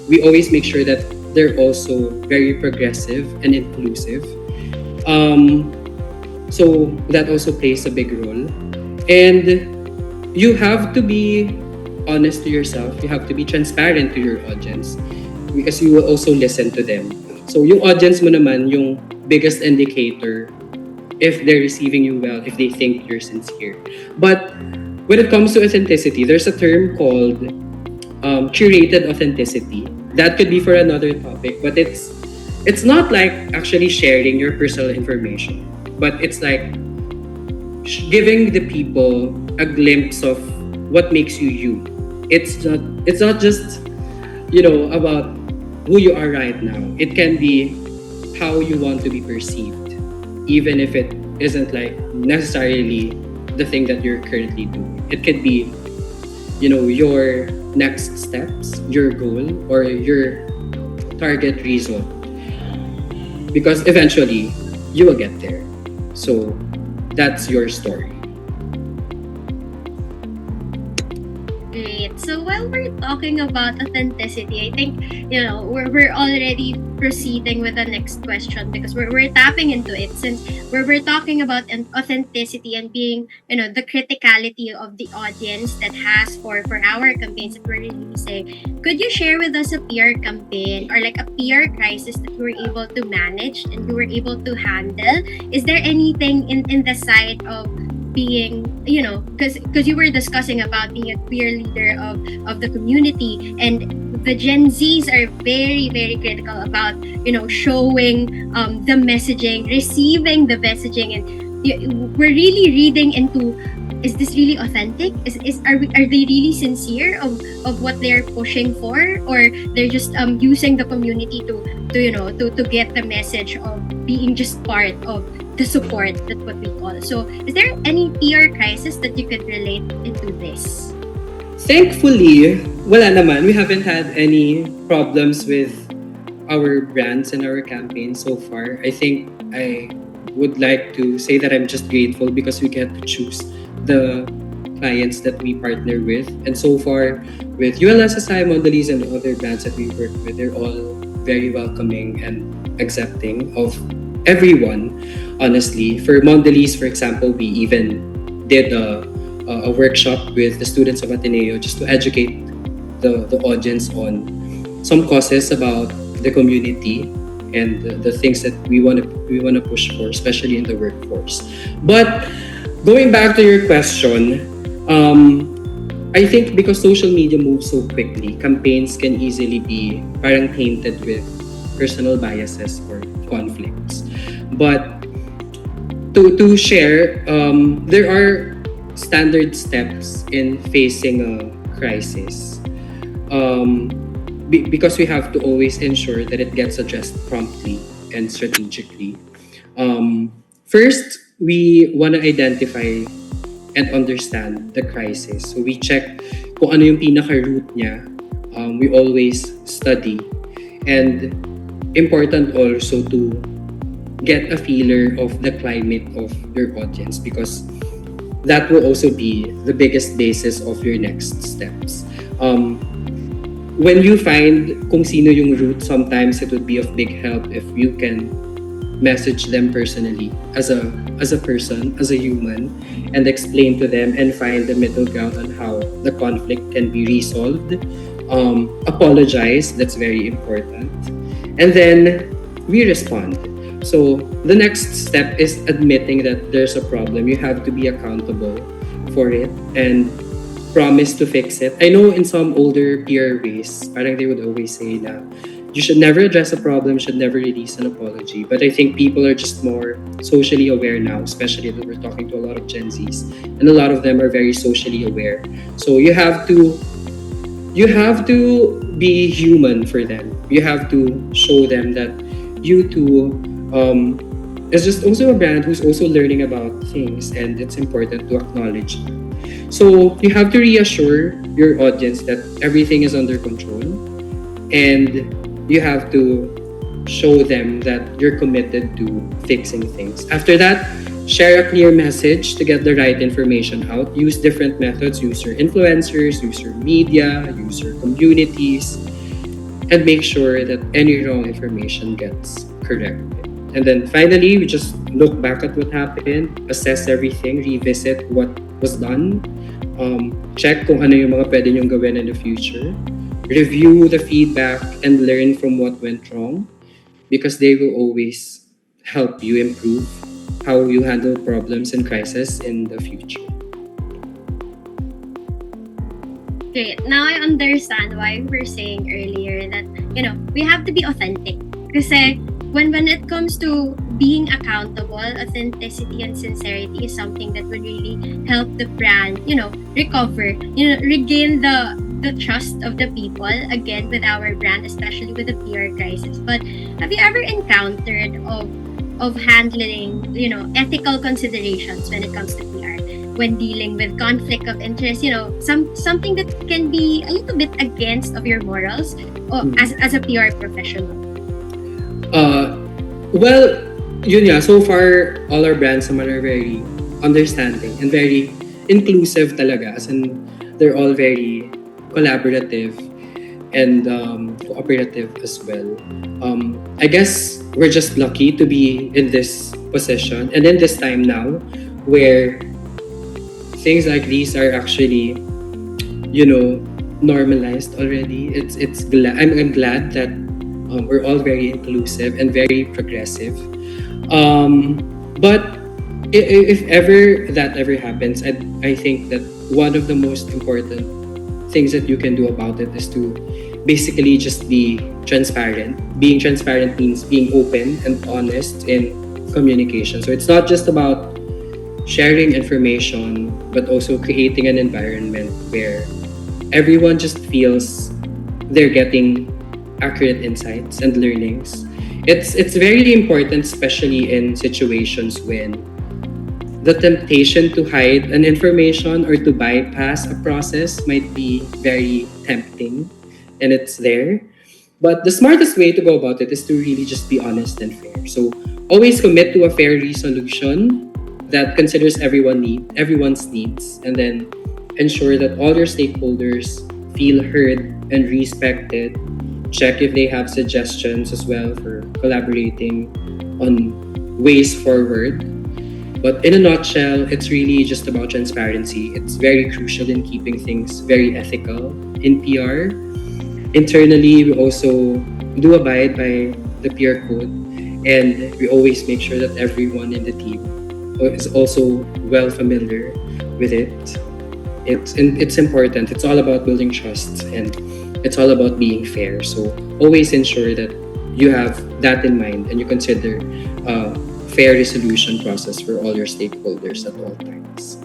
we always make sure that they're also very progressive and inclusive. So that also plays a big role. And you have to be honest to yourself. You have to be transparent to your audience because you will also listen to them. So yung audience mo naman, yung biggest indicator if they're receiving you well, if they think you're sincere. But when it comes to authenticity, there's a term called curated authenticity. That could be for another topic, but it's not like actually sharing your personal information, but it's like giving the people a glimpse of what makes you you. It's not just about who you are right now. It can be how you want to be perceived, even if it isn't like necessarily the thing that you're currently doing. It could be your next steps, your goal, or your target result, because eventually you will get there. So that's your story.
Great. So while we're talking about authenticity, I think we're already proceeding with the next question because we're tapping into it, since we're talking about an authenticity and being the criticality of the audience that has for our campaigns that we're releasing. Could you share with us a PR campaign or like a PR crisis that you were able to manage and you were able to handle? Is there anything in the side of being because you were discussing about being a queer leader of the community, and the Gen Zs are very very critical about showing the messaging, receiving the messaging, and we're really reading into, is this really authentic? Are they really sincere of what they're pushing for, or they're just using the community to get the message of being just part of the support, that what we call. So is there any PR crisis that you could relate into this?
Thankfully, wala naman. We haven't had any problems with our brands and our campaigns so far. I think I would like to say that I'm just grateful because we get to choose the clients that we partner with. And so far, with ULSSI, Mondelez, and the other brands that we work with, they're all very welcoming and accepting of everyone. Honestly, for Mondelez, for example, we even did a workshop with the students of Ateneo just to educate the audience on some causes about the community and the things that we want to push for, especially in the workforce. But going back to your question, I think because social media moves so quickly, campaigns can easily be parang tainted with personal biases or conflicts. But to share, there are standard steps in facing a crisis. because we have to always ensure that it gets addressed promptly and strategically. First, we want to identify and understand the crisis. So we check kung ano yung pinaka-root niya. We always study. And important also to get a feeler of the climate of your audience, because that will also be the biggest basis of your next steps. When you find kung sino yung root, sometimes it would be of big help if you can message them personally as a person, as a human, and explain to them and find the middle ground on how the conflict can be resolved. Apologize, that's very important. And then we respond. So the next step is admitting that there's a problem. You have to be accountable for it and promise to fix it. I know in some older peer ways, parang they would always say na you should never address a problem, should never release an apology. But I think people are just more socially aware now, especially that we're talking to a lot of Gen Zs, and a lot of them are very socially aware. So you have to be human for them. You have to show them that you too is just also a brand who's also learning about things, and it's important to acknowledge them. So you have to reassure your audience that everything is under control, and you have to show them that you're committed to fixing things. After that, share a clear message to get the right information out. Use different methods. Use your influencers, use your media, use your communities, and make sure that any wrong information gets corrected. And then finally, we just look back at what happened, assess everything, revisit what was done, check kung ano yung mga pwede nyong gawin in the future, review the feedback and learn from what went wrong, because they will always help you improve how you handle problems and crises in the future.
Great. Now I understand why we were saying earlier that, we have to be authentic. Kasi when it comes to being accountable, authenticity and sincerity is something that would really help the brand, recover, regain the trust of the people again with our brand, especially with the PR crisis. But have you ever encountered of handling, ethical considerations when it comes to PR? When dealing with conflict of interest, something that can be a little bit against of your morals or as a PR professional?
Well, yun nga, so far, all our brands naman are very understanding and very inclusive talaga. As in, they're all very collaborative and cooperative as well. I guess we're just lucky to be in this position and in this time now where things like these are actually, normalized already. I'm glad that we're all very inclusive and very progressive. But if ever that ever happens, I think that one of the most important things that you can do about it is to basically just be transparent. Being transparent means being open and honest in communication. So it's not just about sharing information, but also creating an environment where everyone just feels they're getting accurate insights and learnings. It's very important, especially in situations when the temptation to hide an information or to bypass a process might be very tempting, and it's there. But the smartest way to go about it is to really just be honest and fair. So always commit to a fair resolution that considers everyone's needs, and then ensure that all your stakeholders feel heard and respected. Check if they have suggestions as well for collaborating on ways forward. But in a nutshell, it's really just about transparency. It's very crucial in keeping things very ethical in PR. Internally, we also do abide by the PR code, and we always make sure that everyone in the team is also well familiar with it. It's important. It's all about building trust, and it's all about being fair. So always ensure that you have that in mind and you consider a fair resolution process for all your stakeholders at all times.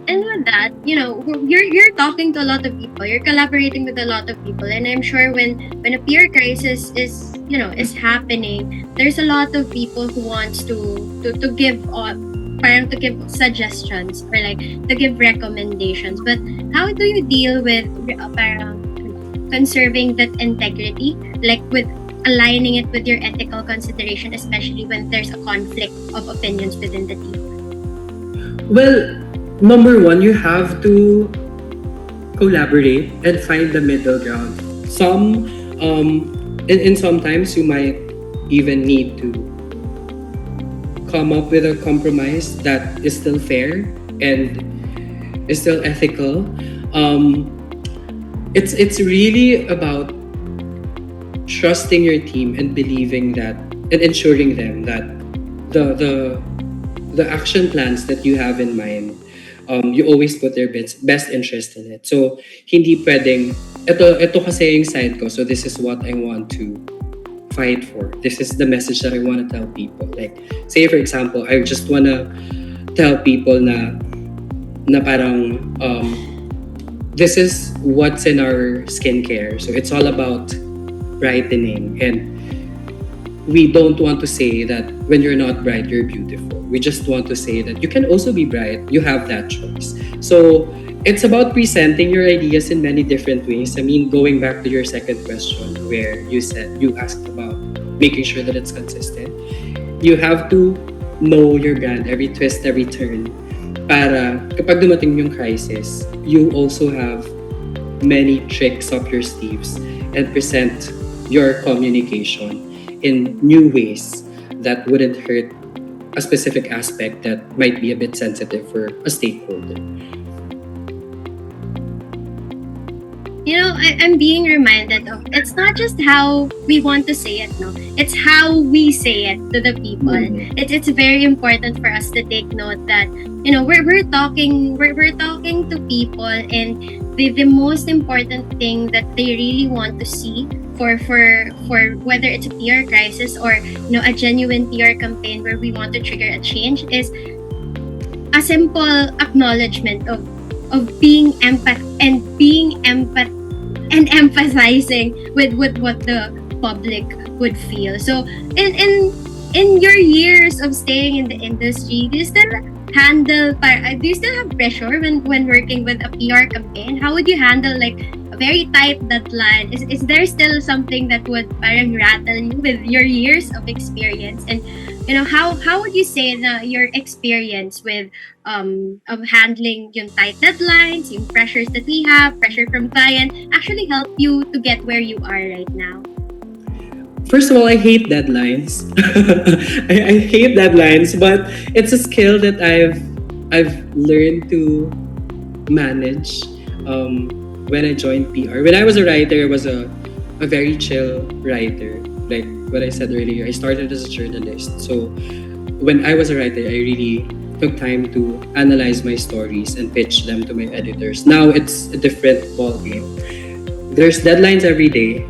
And with that, that you're talking to a lot of people, you're collaborating with a lot of people, and I'm sure when a peer crisis is happening, there's a lot of people who wants to give parang to give suggestions or like to give recommendations. But how do you deal with parang conserving that integrity, like with aligning it with your ethical consideration, especially when there's a conflict of opinions within the team?
Well, number one, you have to collaborate and find the middle ground. And sometimes you might even need to come up with a compromise that is still fair and is still ethical. Um, it's really about trusting your team and believing that and ensuring them that the the action plans that you have in mind, you always put their best interest in it. So, hindi pwedeng, ito kasi yung side ko, so this is what I want to fight for. This is the message that I want to tell people. Like, say for example, I just want to tell people na parang, this is what's in our skincare. So, it's all about brightening, and we don't want to say that when you're not bright, you're beautiful. We just want to say that you can also be bright. You have that choice. So it's about presenting your ideas in many different ways. I mean, going back to your second question where you asked about making sure that it's consistent. You have to know your brand every twist, every turn. Para kapag dumating yung crisis, you also have many tricks up your sleeves and present your communication in new ways that wouldn't hurt a specific aspect that might be a bit sensitive for a stakeholder.
I'm being reminded of, it's not just how we want to say it, no, it's how we say it to the people. It's very important for us to take note that we're talking to people, and the most important thing that they really want to see for whether it's a PR crisis or a genuine PR campaign where we want to trigger a change is a simple acknowledgement of being empath and empathizing with what the public would feel. So in your years of staying in the industry, do you still have pressure when working with a PR campaign? How would you handle like a very tight deadline? Is there still something that would parang rattle you with your years of experience? And how would you say na your experience with of handling yung tight deadlines, yung pressures that we have, pressure from client, actually help you to get where you are right now?
First of all, I hate deadlines. I hate deadlines, but it's a skill that I've learned to manage. When I joined PR, when I was a writer, I was a very chill writer. Like what I said earlier, I started as a journalist. So when I was a writer, I really took time to analyze my stories and pitch them to my editors. Now it's a different ballgame. There's deadlines every day.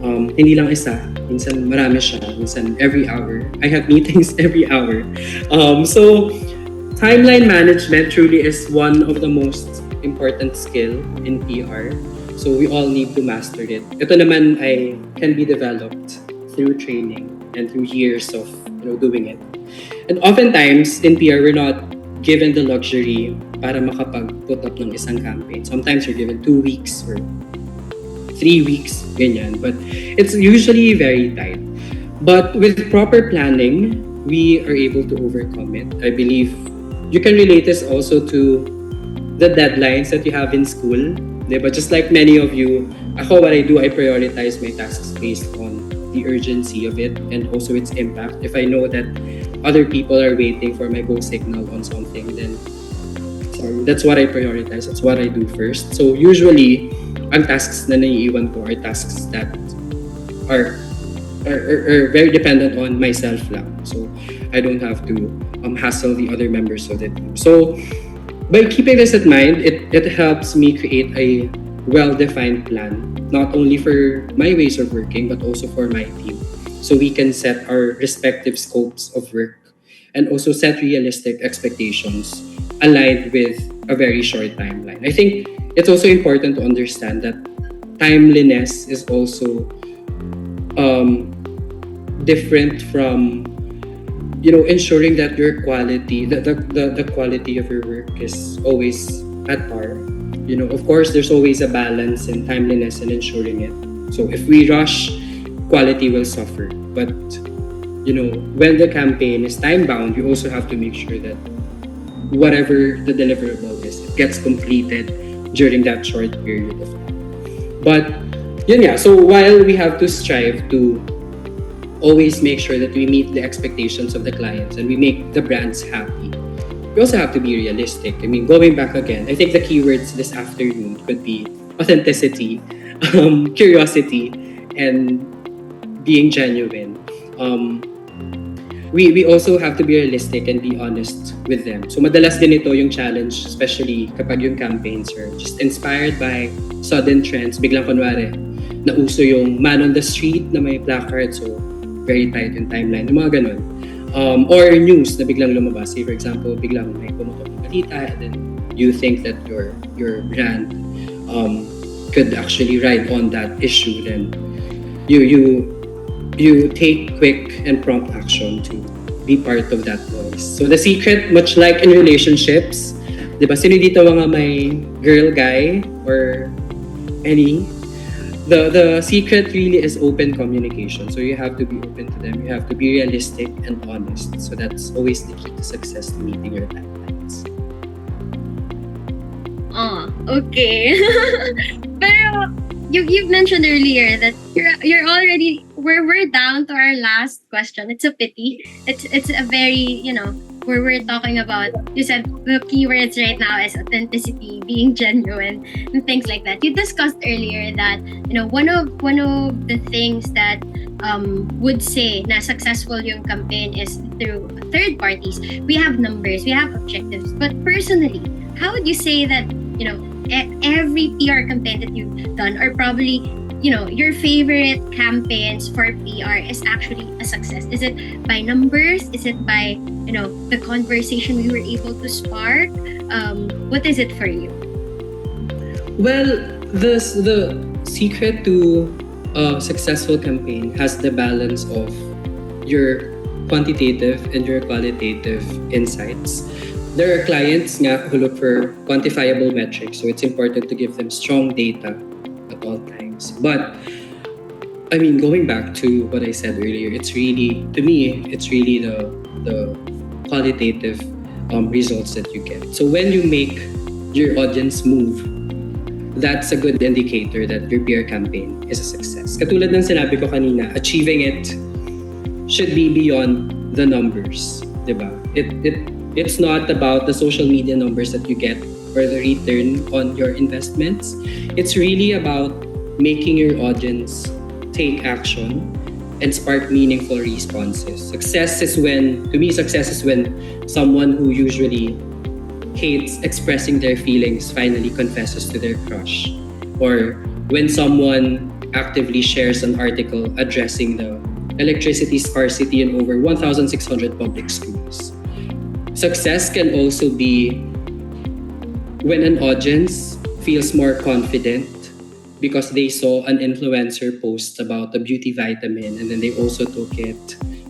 Hindi lang isa. Minsan marami siya. Minsan every hour. I have meetings every hour. So timeline management truly is one of the most important skill in PR. So we all need to master it. Ito naman ay can be developed through training and through years of doing it. And oftentimes in PR, we're not given the luxury para makapag-put up ng isang campaign. Sometimes you're given 2 weeks or 3 weeks, ganyan. But it's usually very tight. But with proper planning, we are able to overcome it. I believe you can relate this also to the deadlines that you have in school. But just like many of you, what I do, I prioritize my tasks based on the urgency of it and also its impact. If I know that other people are waiting for my go signal on something, then that's what I prioritize. That's what I do first. So usually, ang tasks na naiiwan ko are tasks that are very dependent on myself lang. So I don't have to hassle the other members of the team. So by keeping this in mind, it helps me create a well-defined plan, not only for my ways of working, but also for my team. So we can set our respective scopes of work and also set realistic expectations aligned with a very short timeline. I think it's also important to understand that timeliness is also um, different from ensuring that your quality the quality of your work is always at par. Of course there's always a balance in timeliness and ensuring it. So if we rush, quality will suffer. But when the campaign is time bound, you also have to make sure that whatever the deliverable is, it gets completed during that short period of time. But yeah, so while we have to strive to always make sure that we meet the expectations of the clients and we make the brands happy, we also have to be realistic. I mean, going back again, I think the keywords this afternoon could be authenticity, curiosity, and being genuine. Um, we also have to be realistic and be honest with them. So madalas din ito yung challenge, especially kapag yung campaigns are just inspired by sudden trends. Biglang kunwari, nauso yung man on the street na may placard, so very tight yung timeline, yung mga ganun. Or news na biglang lumabas. Say for example, biglang may pumutok ng balita and then you think that your brand could actually ride on that issue, then you take quick and prompt action to be part of that noise. So the secret, much like in relationships, di ba, sino dito mga may girl, guy, or any, the secret really is open communication. So you have to be open to them. You have to be realistic and honest. So that's always the key to success to meeting your timelines.
Oh, okay. Pero you've mentioned earlier that you're already we're down to our last question. It's a pity. It's a very, where we're talking about, you said the keywords right now is authenticity, being genuine, and things like that. You discussed earlier that one of the things that would say na successful yung campaign is through third parties. We have numbers, we have objectives, but personally, how would you say that every PR campaign that you've done, or probably your favorite campaigns for PR, is actually a success? Is it by numbers? Is it by the conversation we were able to spark? What is it for you?
Well, the secret to a successful campaign has the balance of your quantitative and your qualitative insights. There are clients nga who look for quantifiable metrics, so it's important to give them strong data at all times. But I mean, going back to what I said earlier, it's really, to me, it's really the qualitative results that you get. So when you make your audience move, that's a good indicator that your PR campaign is a success. Katulad ng sinabi ko kanina, achieving it should be beyond the numbers, diba? It's not about the social media numbers that you get or the return on your investments. It's really about making your audience take action and spark meaningful responses. Success is when someone who usually hates expressing their feelings finally confesses to their crush, or when someone actively shares an article addressing the electricity scarcity in over 1,600 public schools. Success can also be when an audience feels more confident because they saw an influencer post about a beauty vitamin and then they also took it.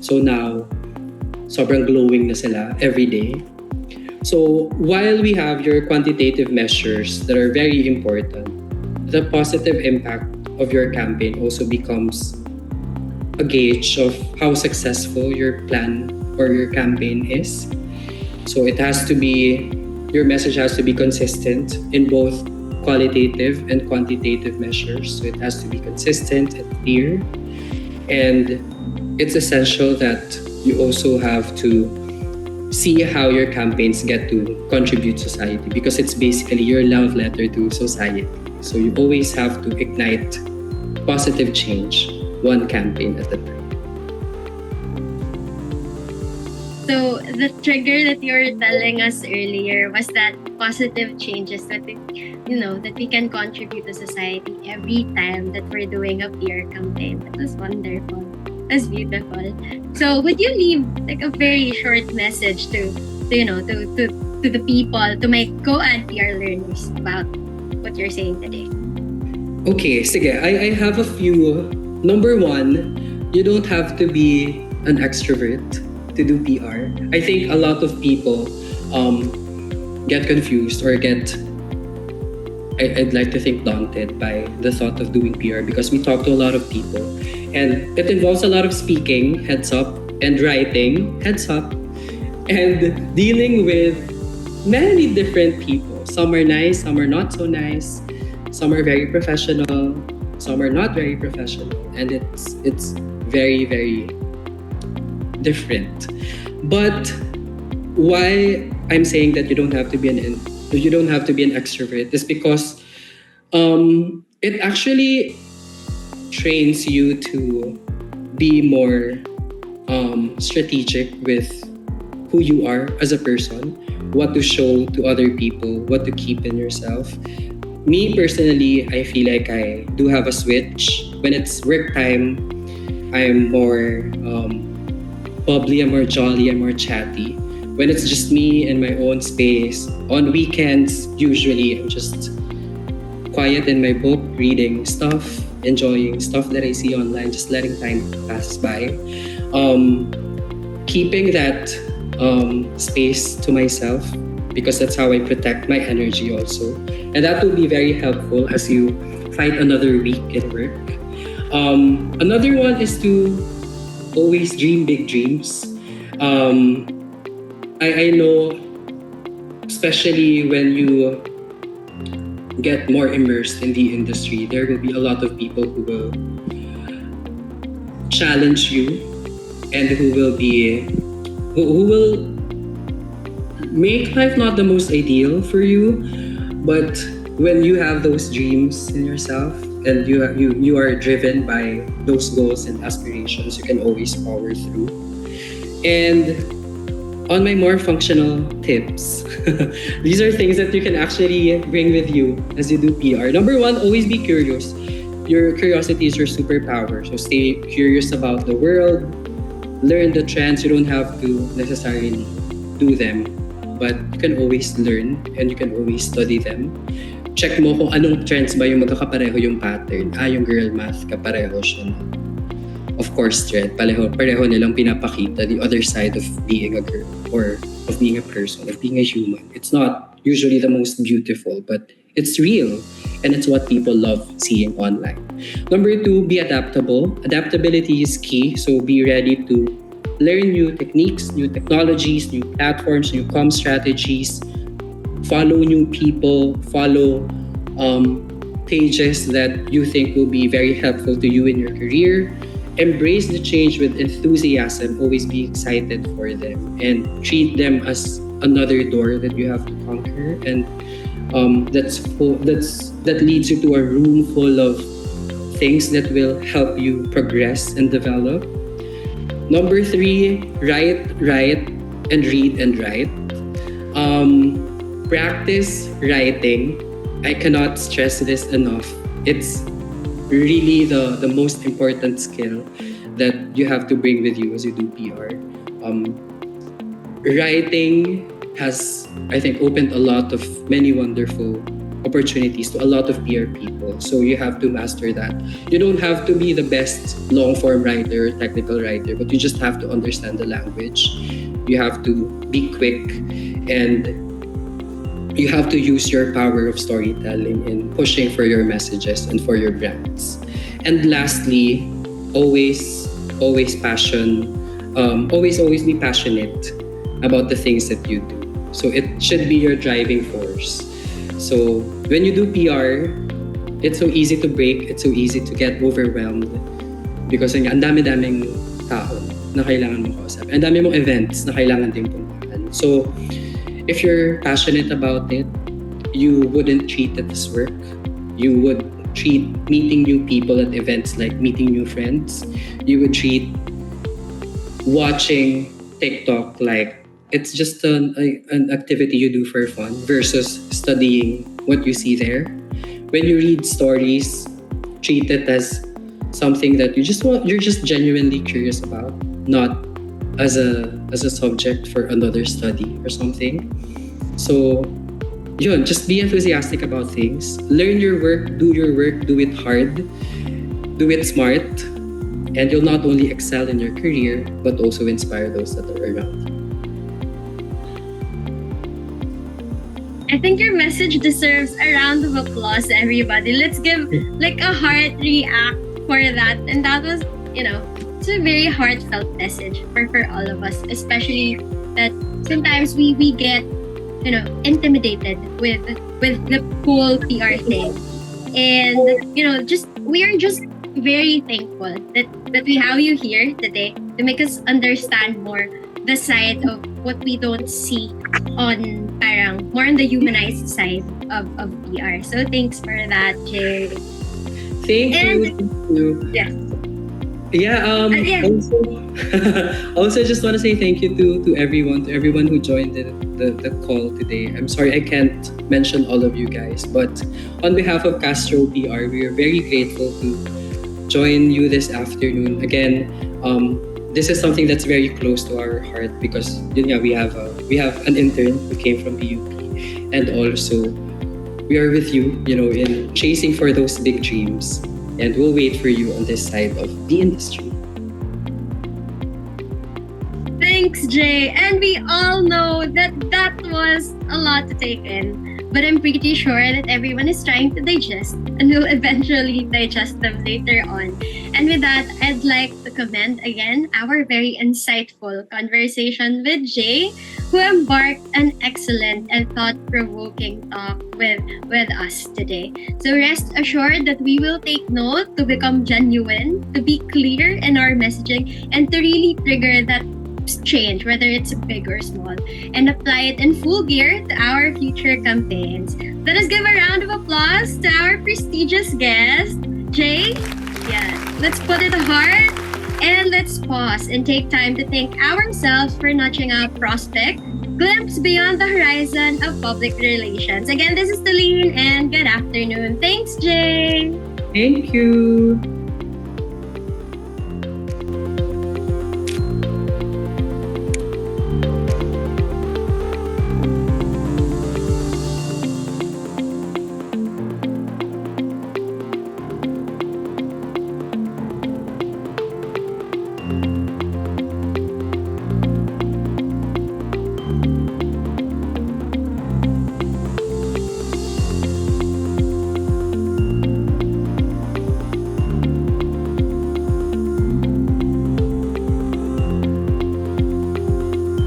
So now, sobrang glowing na sila every day. So while we have your quantitative measures that are very important, the positive impact of your campaign also becomes a gauge of how successful your plan or your campaign is. So your message has to be consistent in both qualitative and quantitative measures. So it has to be consistent and clear. And it's essential that you also have to see how your campaigns get to contribute to society, because it's basically your love letter to society. So you always have to ignite positive change one campaign at a time.
So the trigger that you were telling us earlier was that positive changes that that we can contribute to society every time that we're doing a PR campaign. That was wonderful. That's beautiful. So would you leave like a very short message to to the people, to my co-ad PR learners about what you're saying today?
Okay, sige. I have a few. Number one, you don't have to be an extrovert to do PR. I think a lot of people get confused or I'd like to think daunted by the thought of doing PR because we talk to a lot of people and it involves a lot of speaking, heads up, and writing, heads up, and dealing with many different people. Some are nice, some are not so nice, some are very professional, some are not very professional, and it's very very different. But why I'm saying that you don't have to be an extrovert is because it actually trains you to be more strategic with who you are as a person, what to show to other people, what to keep in yourself. Me personally, I feel like I do have a switch. When it's work time, I'm more bubbly, I'm more jolly, I'm more chatty. When it's just me in my own space, on weekends, usually I'm just quiet in my book, reading stuff, enjoying stuff that I see online, just letting time pass by. Um, Keeping that space to myself because that's how I protect my energy also. And that will be very helpful as you fight another week at work. Another one is to always dream big dreams. Um, I know, especially when you get more immersed in the industry, there will be a lot of people who will challenge you and who will make life not the most ideal for you. But when you have those dreams in yourself and you are driven by those goals and aspirations, you can always power through. And on my more functional tips, these are things that you can actually bring with you as you do PR. Number one, always be curious. Your curiosity is your superpower. So stay curious about the world, learn the trends. You don't have to necessarily do them, but you can always learn and you can always study them. Check mo kung anong trends ba yung magkakapareho yung pattern. Yung girl math, kapareho siya. Of course, Jed, pareho nilang pinapakita the other side of being a girl or of being a person, of being a human. It's not usually the most beautiful, but it's real and it's what people love seeing online. Number two, be adaptable. Adaptability is key, so be ready to learn new techniques, new technologies, new platforms, new comm strategies, follow new people, follow pages that you think will be very helpful to you in your career. Embrace the change with enthusiasm. Always be excited for them and treat them as another door that you have to conquer. And that leads you to a room full of things that will help you progress and develop. Number three, write, and read and write. Practice writing. I cannot stress this enough. It's really the most important skill that you have to bring with you as you do PR. Writing has, I think, opened a lot of many wonderful opportunities to a lot of PR people. So you have to master that. You don't have to be the best long form writer or technical writer, but you just have to understand the language. You have to be quick and you have to use your power of storytelling in pushing for your messages and for your brands. And lastly, always be passionate about the things that you do. So it should be your driving force. So when you do PR, it's so easy to break, it's so easy to get overwhelmed because ang dami-daming tao na kailangan mong kausap. Ang dami mong events na kailangan din puntahan. So if you're passionate about it, you wouldn't treat it as work. You would treat meeting new people at events like meeting new friends. You would treat watching TikTok like it's just an activity you do for fun versus studying what you see there. When you read stories, treat it as something that you're just genuinely curious about, not as a subject for another study or something. So, yun, just be enthusiastic about things. Learn your work, do it hard, do it smart, and you'll not only excel in your career, but also inspire those that are around.
I think your message deserves a round of applause, everybody. Let's give like a heart react for that. And that was, it's a very heartfelt message for all of us, especially that sometimes we get, intimidated with the whole PR thing. And, just we are just very thankful that we have you here today to make us understand more the side of what we don't see on parang more on the humanized side of PR. So thanks for that, Jay.
Thank
And
you. Thank you.
yeah. Yeah.
Also just want to say thank you to everyone who joined the call today. I'm sorry I can't mention all of you guys, but on behalf of Castro PR, we are very grateful to join you this afternoon. Again, this is something that's very close to our heart because we have an intern who came from PUP, and also we are with you, in chasing for those big dreams, and we'll wait for you on this side of the industry.
Thanks, Jay. And we all know that was a lot to take in. But I'm pretty sure that everyone is trying to digest and will eventually digest them later on. And with that, I'd like to commend again our very insightful conversation with Jay, who embarked an excellent and thought-provoking talk with us today. So rest assured that we will take note to become genuine, to be clear in our messaging, and to really trigger that change, whether it's big or small, and apply it in full gear to our future campaigns. Let us give a round of applause to our prestigious guest, Jay. Yeah, let's put it hard and let's pause and take time to thank ourselves for notching up prospect, glimpse beyond the horizon of public relations. Again, this is Celine and good afternoon. Thanks, Jay.
Thank you.